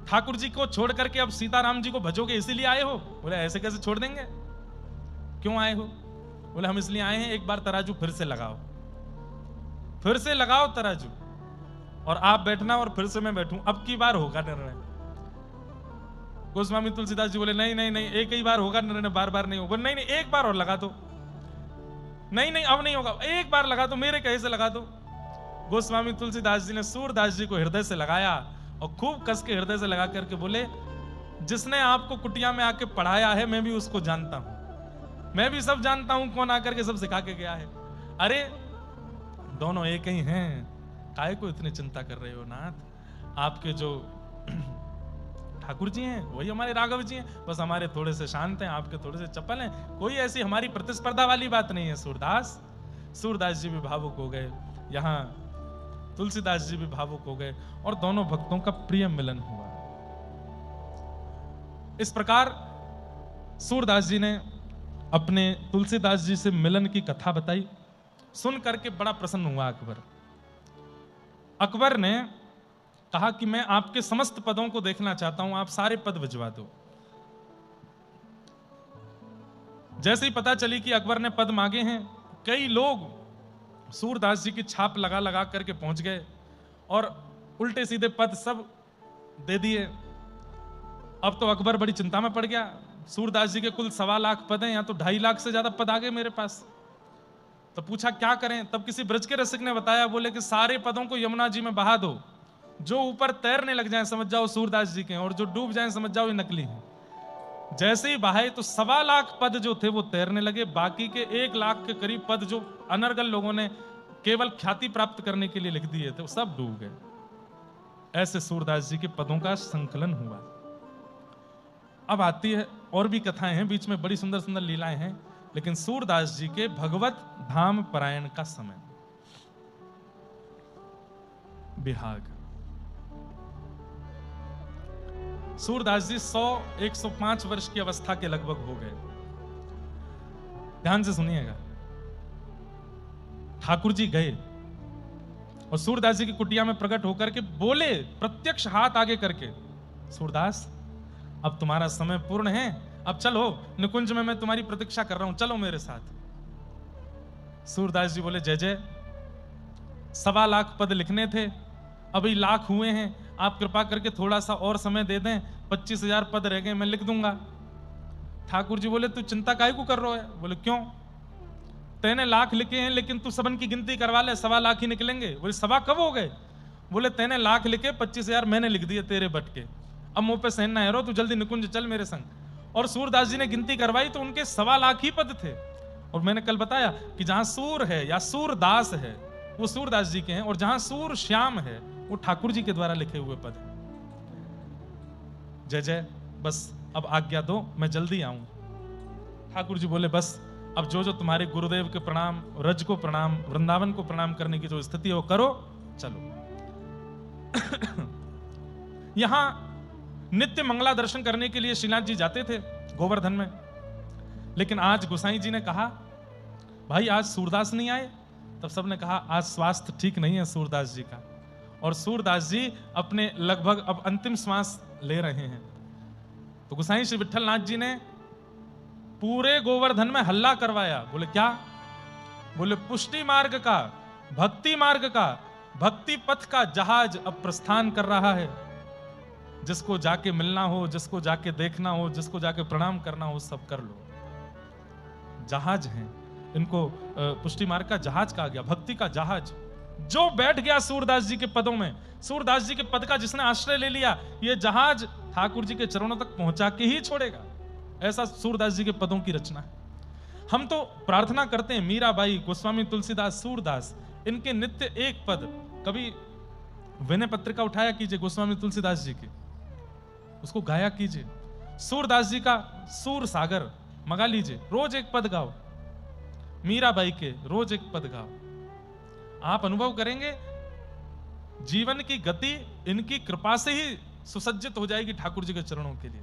A: ठाकुर जी को छोड़ करके अब सीताराम जी को भजोगे इसीलिए आए हो? बोले ऐसे कैसे छोड़ देंगे, क्यों आए हो? बोले हम इसलिए आए हैं, एक बार तराजू फिर से लगाओ, फिर से लगाओ तराजू, और आप बैठना और फिर से मैं बैठूं, अब की बार होगा निर्णय। गोस्वामी तुलसीदास जी बोले नहीं नहीं नहीं, एक ही बार होगा निर्णय, बार बार नहीं होगा। नहीं नहीं एक बार और लगा दो। नहीं नहीं अब नहीं होगा, एक बार लगा दो, मेरे कहे से लगा दो। गोस्वामी तुलसीदास जी ने सूरदास जी को हृदय से लगाया और खूब कस के हृदय से लगा करके बोले, जिसने आपको कुटिया में आके पढ़ाया है मैं भी उसको जानता हूं, मैं भी सब जानता हूं कौन आकर के सब सिखा के गया है। अरे दोनों एक ही हैं, काहे को इतनी चिंता कर रहे हो नाथ? आपके जो ठाकुर जी हैं वही हमारे राघव जी हैं, बस हमारे थोड़े से शांत हैं, आपके थोड़े से चपल हैं, कोई ऐसी हमारी प्रतिस्पर्धा वाली बात नहीं है। सूरदास जी भी भावुक हो गए, यहाँ तुलसीदास जी भी भावुक हो गए और दोनों भक्तों का प्रिय मिलन हुआ। इस प्रकार सूरदास जी ने अपने तुलसीदास जी से मिलन की कथा बताई। सुन करके बड़ा प्रसन्न हुआ अकबर। अकबर ने कहा कि मैं आपके समस्त पदों को देखना चाहता हूं, आप सारे पद भिजवा दो। जैसे ही पता चली कि अकबर ने पद मांगे हैं, कई लोग सूरदास जी की छाप लगा लगा करके पहुंच गए और उल्टे सीधे पद सब दे दिए। अब तो अकबर बड़ी चिंता में पड़ गया। सूरदास जी के कुल 1.25 लाख पद हैं, या तो 2.5 लाख से ज्यादा पद आ गए मेरे पास। तो पूछा क्या करें? तब किसी ब्रज के रसिक ने बताया, बोले कि सारे पदों को यमुना जी में बहा दो, जो ऊपर तैरने लग जाएं समझ जाओ सूरदास जी के हैं, और जो डूब जाएं समझ जाओ ये नकली हैं। जैसे ही बहाए तो 1.25 लाख पद जो थे वो तैरने लगे, बाकी के 1 लाख के करीब पद जो अनर्गल लोगों ने केवल ख्याति प्राप्त करने के लिए लिख दिए थे वो सब डूब गए। ऐसे सूरदास जी के पदों का संकलन हुआ। अब आती है और भी कथाएं हैं, बीच में बड़ी सुंदर सुंदर लीलाएं हैं, लेकिन सूरदास जी के भगवत धाम परायण का समय। बिहाग। सूरदास जी 100-105 वर्ष की अवस्था के लगभग हो गए। ध्यान से सुनिएगा। ठाकुर जी गए और सूरदास जी की कुटिया में प्रकट होकर के बोले, प्रत्यक्ष हाथ आगे करके, सूरदास अब तुम्हारा समय पूर्ण है, अब चलो निकुंज में मैं तुम्हारी प्रतीक्षा कर रहा हूं, चलो मेरे साथ। सूरदास जी बोले, जय जय, 1.25 लाख पद लिखने थे, अभी लाख हुए हैं, आप कृपा करके थोड़ा सा और समय दे दें, 25,000 पद रह गए, मैं लिख दूंगा। ठाकुर जी बोले, तू चिंता काहे को कर रहा है? बोले, क्यों? तैने लाख लिखे हैं, लेकिन तू सबन की गिनती करवा ले, 1.25 लाख ही निकलेंगे। बोले, 1.25 कब हो गए? बोले, तैने लाख लिखे, 25,000 मैंने लिख दिए तेरे बट के, अब मुंह पे सहन ना है, तू जल्दी निकुंज चल मेरे संग। और सूरदास जी ने गिनती करवाई तो उनके 1.25 लाख ही पद थे। और मैंने कल बताया कि जहां सूर है या सूरदास है वो सूरदास जी के हैं, और जहां सूर श्याम है वो ठाकुर जी के द्वारा लिखे हुए पद हैं। जय जय, बस अब आज्ञा दो, मैं जल्दी आऊं। ठाकुर जी बोले, बस अब जो जो तुम्हारे गुरुदेव के प्रणाम, रज को प्रणाम, वृंदावन को प्रणाम करने की जो स्थिति है वो करो, चलो। यहां नित्य मंगला दर्शन करने के लिए श्रीनाथ जी जाते थे गोवर्धन में, लेकिन आज गोसाई जी ने कहा, भाई आज सूरदास नहीं आए। तब सबने कहा, आज स्वास्थ्य ठीक नहीं है सूरदास जी का, और सूरदास जी अपने लगभग अब अंतिम श्वास ले रहे हैं। तो गोसाई श्री विठलनाथ जी ने पूरे गोवर्धन में हल्ला करवाया। बोले, क्या? बोले, पुष्टि मार्ग का, भक्ति मार्ग का, भक्ति पथ का जहाज अब प्रस्थान कर रहा है। जिसको जाके मिलना हो, जिसको जाके देखना हो, जिसको जाके प्रणाम करना हो, सब कर लो। जहाज हैं, इनको पुष्टि मार्ग का जहाज कहा गया, भक्ति का जहाज। जो बैठ गया सूरदास जी के पदों में, सूरदास जी के पद का जिसने आश्रय ले लिया, ये जहाज ठाकुर जी के चरणों तक पहुंचा के ही छोड़ेगा। ऐसा सूरदास जी के पदों की रचना है। हम तो प्रार्थना करते हैं, मीराबाई, गोस्वामी तुलसीदास, सूरदास, इनके नित्य एक पद। कभी विनय पत्रिका उठाया कीजिए गोस्वामी तुलसीदास जी की, उसको गाया कीजिए। सूरदास जी का सूर सागर मंगा लीजिए, रोज एक पद गाओ। मीराबाई के रोज एक पद गाओ। आप अनुभव करेंगे जीवन की गति इनकी कृपा से ही सुसज्जित हो जाएगी ठाकुर जी के चरणों के लिए।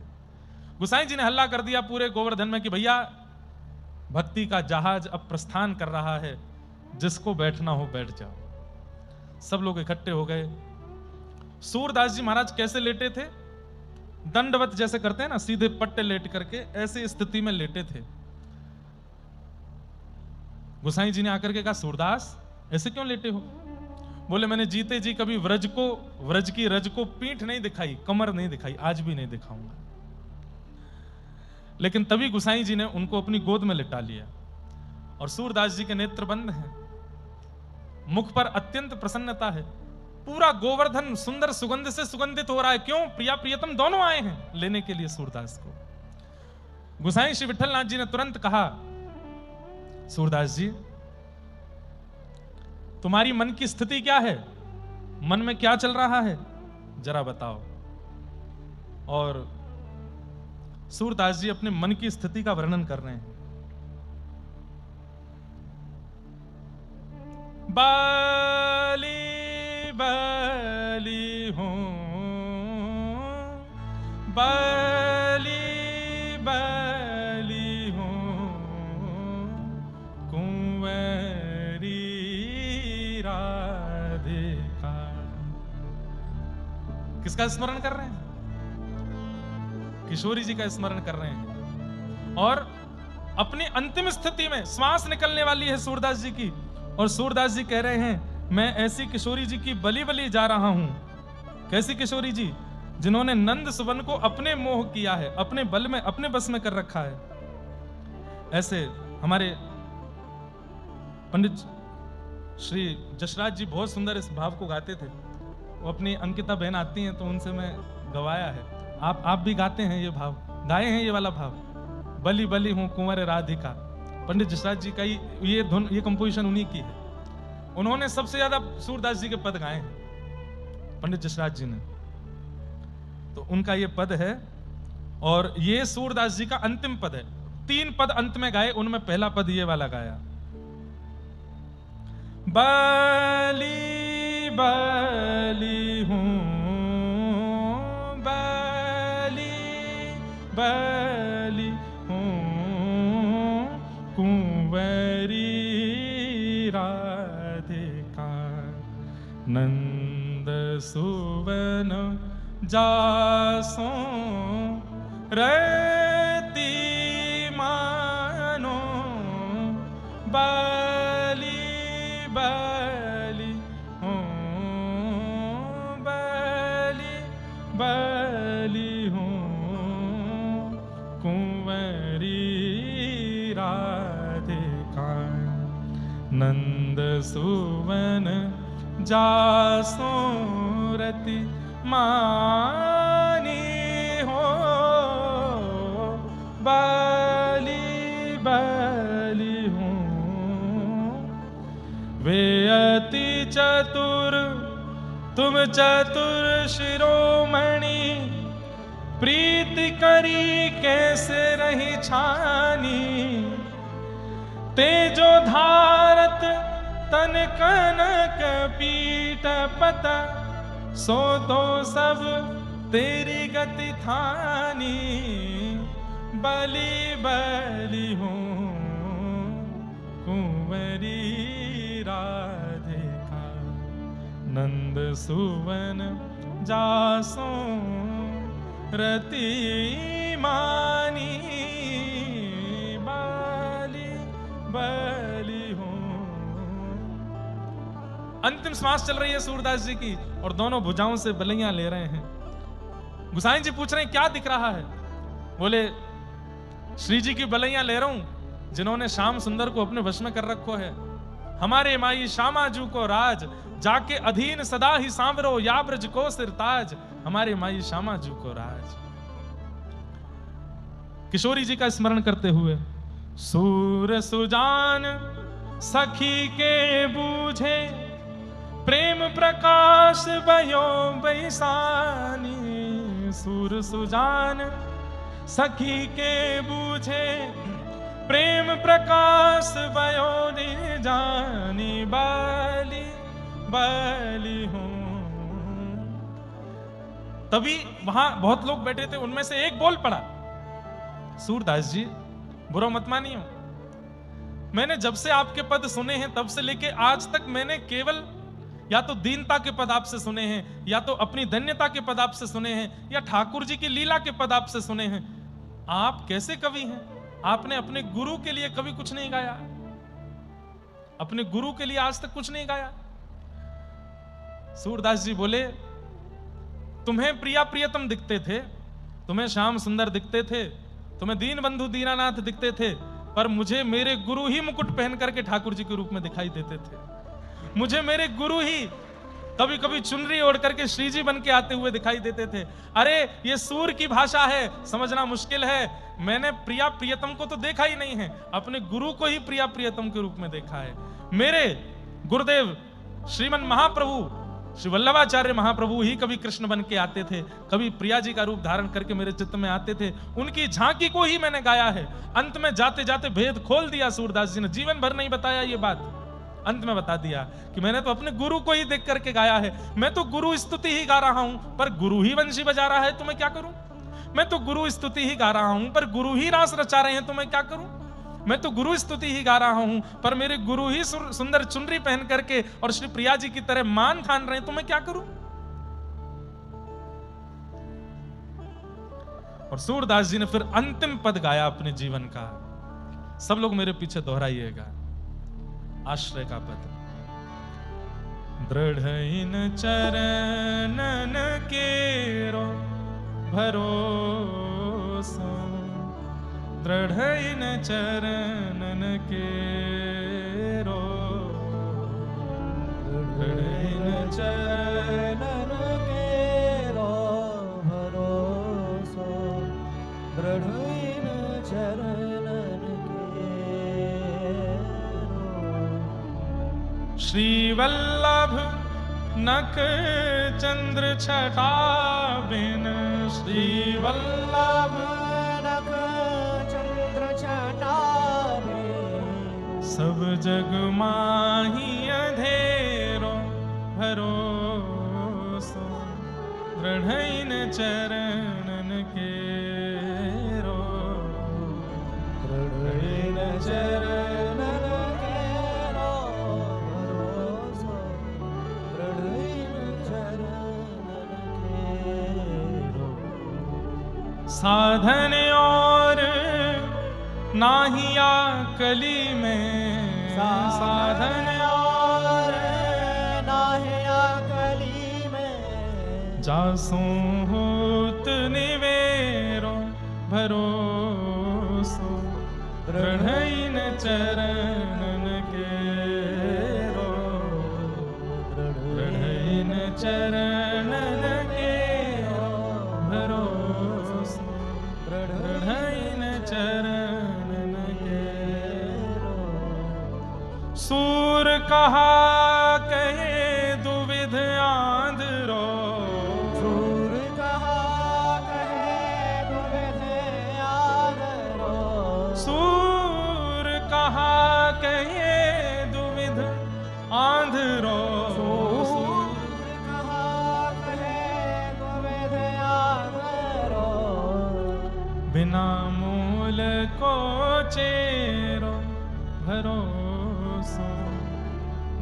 A: गोसाई जी ने हल्ला कर दिया पूरे गोवर्धन में कि भैया भक्ति का जहाज अब प्रस्थान कर रहा है, जिसको बैठना हो बैठ जाओ। सब लोग इकट्ठे हो गए। सूरदास जी महाराज कैसे लेटे थे? दंडवत जैसे करते हैं ना, सीधे पट्टे लेट करके ऐसी स्थिति में लेटे थे। गोसाई जी ने आकर के कहा, सूरदास ऐसे क्यों लेटे हो? बोले, मैंने जीते जी कभी व्रज की रज को पीठ नहीं दिखाई, कमर नहीं दिखाई, आज भी नहीं दिखाऊंगा। लेकिन तभी गोसाई जी ने उनको अपनी गोद में लिटा लिया और सूरदास जी के नेत्र बंद हैं, मुख पर अत्यंत प्रसन्नता है। पूरा गोवर्धन सुंदर सुगंध से सुगंधित हो रहा है। क्यों? प्रिया प्रियतम दोनों आए हैं लेने के लिए सूरदास को। गोसाई श्री विठलनाथ जी ने तुरंत कहा, सूरदास जी तुम्हारी मन की स्थिति क्या है? मन में क्या चल रहा है, जरा बताओ। और सूरदास जी अपने मन की स्थिति का वर्णन कर रहे हैं। बाली बाली हूँ, बाली बाली हूँ, कुंवरी राधिका। किसका स्मरण कर रहे हैं? किशोरी जी का स्मरण कर रहे हैं। और अपनी अंतिम स्थिति में श्वास निकलने वाली है सूरदास जी की, और सूरदास जी कह रहे हैं, मैं ऐसी किशोरी जी की बली बली जा रहा हूं। कैसी किशोरी जी? जिन्होंने नंद सुवन को अपने मोह किया है, अपने बल में, अपने बस में कर रखा है। ऐसे हमारे पंडित श्री जसराज जी बहुत सुंदर इस भाव को गाते थे। वो अपनी अंकिता बहन आती हैं तो उनसे मैं गवाया है। आप भी गाते हैं ये भाव, गाए हैं ये वाला भाव, बली बली हूँ कुंवर राधिका। पंडित जसराज जी का ये धुन, ये कंपोजिशन उन्हीं की है। उन्होंने सबसे ज्यादा सूरदास जी के पद गाए हैं पंडित जसराज जी ने, तो उनका ये पद है। और ये सूरदास जी का अंतिम पद है। 3 पद अंत में गाए, उनमें पहला पद ये वाला गाया, बली बली हूँ बली बली हूँ कुंवरी राधिका, नंद सुवन जासों रति मानो, बली बली हूँ बली बली हूँ कुंवरी राधिका, नंद सुवन जासों रति मानी हो, बली बली हूँ। वे अति चतुर तुम चतुर शिरोमणि, प्रीति करी कैसे रही छानी, तेजो धारत तन कनक पीठ पता, सो तो सब तेरी गति थानी, बली बली हूँ कुंवरी राधिका, नंद सुवन जासों रति मानी, बली बली हूँ। अंतिम श्वास चल रही है सूरदास जी की और दोनों भुजाओं से बलियां ले रहे हैं। गुसाई जी पूछ रहे हैं क्या दिख रहा है? बोले श्री जी की बलियां ले रहा हूं जिन्होंने श्याम सुंदर को अपने वश में कर रखो है। हमारे माई श्यामाजू को राज, जाके अधीन सदा ही सांवरो, या ब्रज को सिरताज, हमारे माई श्यामाजू को राज। किशोरी जी का स्मरण करते हुए, सूर सुजान सखी के बूझे, प्रेम प्रकाश भयो बैसानी, सूर सुजान सखी के बूझे, प्रेम प्रकाश भयो जानी, बली बली हूँ। तभी वहां बहुत लोग बैठे थे, उनमें से एक बोल पड़ा, सूरदास जी बुरा मत मानियो, मैंने जब से आपके पद सुने हैं तब से लेके आज तक मैंने केवल या तो दीनता के पद आपसे सुने हैं, या तो अपनी धन्यता के पद आपसे सुने हैं, या ठाकुर जी की लीला के पद आपसे सुने हैं। आप कैसे कवि हैं? आपने अपने गुरु के लिए कभी कुछ नहीं गाया, अपने गुरु के लिए आज तक कुछ नहीं गाया। सूरदास जी बोले, तुम्हें प्रिया प्रियतम दिखते थे, तुम्हें श्याम सुंदर दिखते थे, तुम्हें दीन बंधु दीनानाथ दिखते थे, पर मुझे मेरे गुरु ही मुकुट पहन करके ठाकुर जी के रूप में दिखाई देते थे। मुझे मेरे गुरु ही कभी कभी चुनरी ओढ़ करके श्री जी बन के आते हुए दिखाई देते थे। अरे ये सूर की भाषा है, समझना मुश्किल है। मैंने प्रिया प्रियतम को तो देखा ही नहीं है, अपने गुरु को ही प्रिया प्रियतम के रूप में देखा है। मेरे गुरुदेव श्रीमन महाप्रभु श्री वल्लभाचार्य महाप्रभु ही कभी कृष्ण बन के आते थे, कभी प्रिया जी का रूप धारण करके मेरे चित्त में आते थे। उनकी झांकी को ही मैंने गाया है। अंत में जाते जाते भेद खोल दिया सूरदास जी ने, जीवन भर नहीं बताया ये बात, अंत में बता दिया कि मैंने तो अपने गुरु को ही देख करके गाया है। मैं तो गुरु स्तुति ही गा रहा हूं, पर गुरु ही वंशी बजा रहा है, तो मैं क्या करूं? मैं तो गुरु स्तुति ही गा रहा हूं, पर गुरु ही रास रचा रहे हैं, तो मैं क्या करूं? मैं तो गुरु स्तुति ही गा रहा हूं, पर मेरे गुरु ही सुंदर चुनरी पहन करके और श्री प्रिया जी की तरह मान ठान रहे हैं, तो मैं क्या करूं? और सूरदास जी ने फिर अंतिम पद गाया अपने जीवन का। सब लोग मेरे पीछे दोहराइएगा, आश्रय का पद। दृढ़ इन चरणन केरो भरोसा, दृढ़ इन चरणन केरो दृढ़
B: चरणन केरो भरोसो दृढ़ चरणन केरो।
A: श्री वल्लभ नख चंद्र छटा बिन, श्री वल्लभ
B: नख चंद्र छटा बिन,
A: सब जग माही अंधेरो भरोसो दृढ़ चरणन केरो।
B: दृढ़ चरणन केरो भरोसो दृढ़ चरणन केरो।
A: साधन और नाहिया कली में, साधन
B: और नाहिया कली में,
A: जासों होत निवेरो भरोसो दृढ़ चरणन केरो। दृढ़ चरणन केरो भरोसो दृढ़ चरणन केरो। सूर कहा कहे दुविध आंधरो,
B: सूर कहा कहे दुविध आंधरो,
A: सूर कहा कहे दुविध आंधरो।
B: सूर कहा कहे दुविध आंधरो,
A: बिना मूल को चेरो भरोसो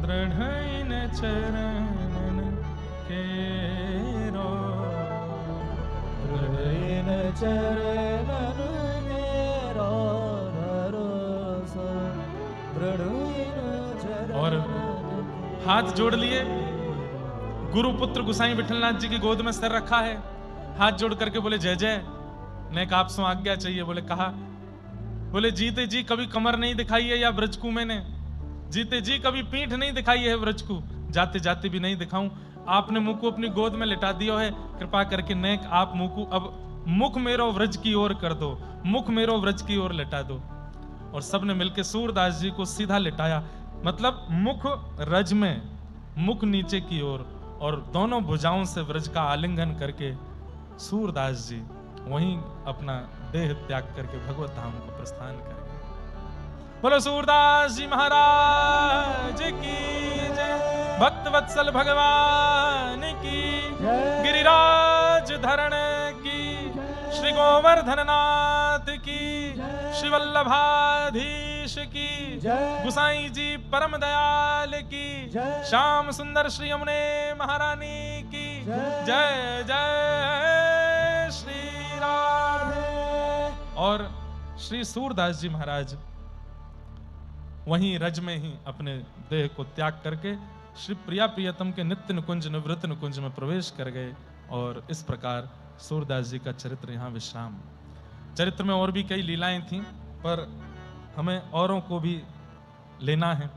A: दृढ़ चरणन केरो।
B: दृढ़ चरणन केरो भरोसो दृढ़ चरणन
A: और हाथ जोड़ लिए, गुरु पुत्र गुसाई विठलनाथ जी की गोद में सर रखा है, हाथ जोड़ करके बोले जय जय। नेक आप सो आज्ञा चाहिए, बोले कहा। बोले जीते जी कभी कमर नहीं दिखाई है या ब्रजकू मैंने, जीते जी कभी पीठ नहीं दिखाई है ब्रजकू, जाते जाते भी नहीं दिखाऊं। आपने मुंह को अपनी गोद में लिटा दिया है, कृपा करके नेक आप मुंह को अब मुख मेरो व्रज की ओर कर दो, मुख मेरो व्रज की ओर लिटा दो। और सबने मिलकर सूरदास जी को सीधा लिटाया, मतलब मुख रज में, मुख नीचे की ओर, और दोनों भुजाओं से व्रज का आलिंगन करके सूरदास जी वहीं अपना देह त्याग करके भगवत धाम को प्रस्थान करेंगे। बोलो सूरदास जी महाराज की जय, भक्त वत्सल भगवान की, गिरिराज धरण की, श्री गोवर्धन नाथ की, श्री वल्लभाधीश की, गुसाई जी परम दयाल की, श्याम सुंदर श्री यमुने महारानी की जय जय श्री राधे। और श्री सूरदास जी महाराज वहीं रज में ही अपने देह को त्याग करके श्री प्रिया प्रियतम के नित्य निकुंज निवृत्त निकुंज में प्रवेश कर गए। और इस प्रकार सूरदास जी का चरित्र यहाँ विश्राम। चरित्र में और भी कई लीलाएं थीं, पर हमें औरों को भी लेना है।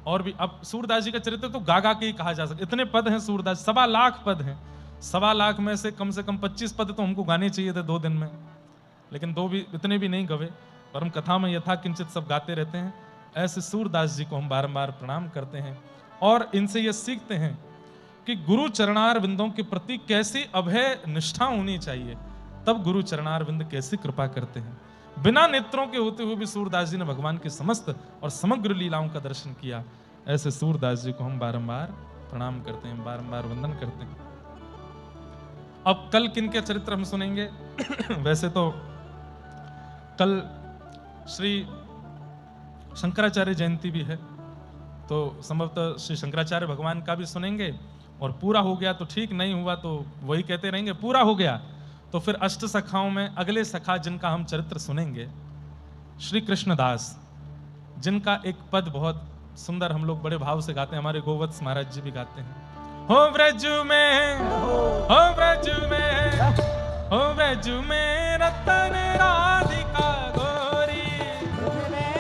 A: और भी अब सूरदास जी का चरित्र तो गा गा के ही कहा जा सकता, इतने पद हैं सूरदास, 1.25 लाख पद हैं। 1.25 लाख में से कम 25 पद तो हमको गाने चाहिए थे 2 दिन में, लेकिन इतने भी नहीं गवे, पर हम कथा में यथा किंचित सब गाते रहते हैं। ऐसे सूरदास जी को हम बारंबार प्रणाम करते हैं और इनसे ये सीखते हैं कि गुरु चरणार विंदों के प्रति कैसी अभय निष्ठा होनी चाहिए, तब गुरु चरणार विंद कैसी कृपा करते हैं। बिना नेत्रों के होते हुए भी सूरदास जी ने भगवान की समस्त और समग्र लीलाओं का दर्शन किया। ऐसे सूरदास जी को हम बारंबार प्रणाम करते हैं, बारंबार वंदन करते हैं। अब कल किन के चरित्र हम सुनेंगे? वैसे तो कल श्री शंकराचार्य जयंती भी है, तो संभवतः श्री शंकराचार्य भगवान का भी सुनेंगे। और पूरा हो गया तो ठीक, नहीं हुआ तो वही कहते रहेंगे। पूरा हो गया तो फिर अष्ट सखाओं में अगले सखा जिनका हम चरित्र सुनेंगे, श्री कृष्णदास, जिनका एक पद बहुत सुंदर हम लोग बड़े भाव से गाते हैं, हमारे गोवत्स महाराज जी भी गाते हैं। हो व्रज में, हो व्रज में, हो व्रज में रतन राधिका गोरी,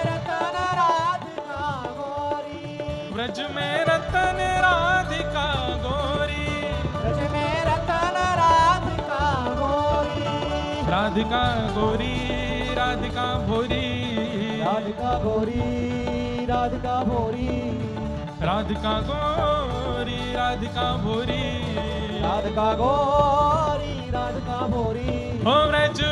B: रतन राधिका गोरी,
A: व्रज में रतन राधिका राधिका गोरी राधिका भोरी
B: राधिका गोरी राधिका भोरी
A: राधिका गोरी राधिका भोरी
B: राधिका गोरी राधिका भोरी
A: ओ ब्रज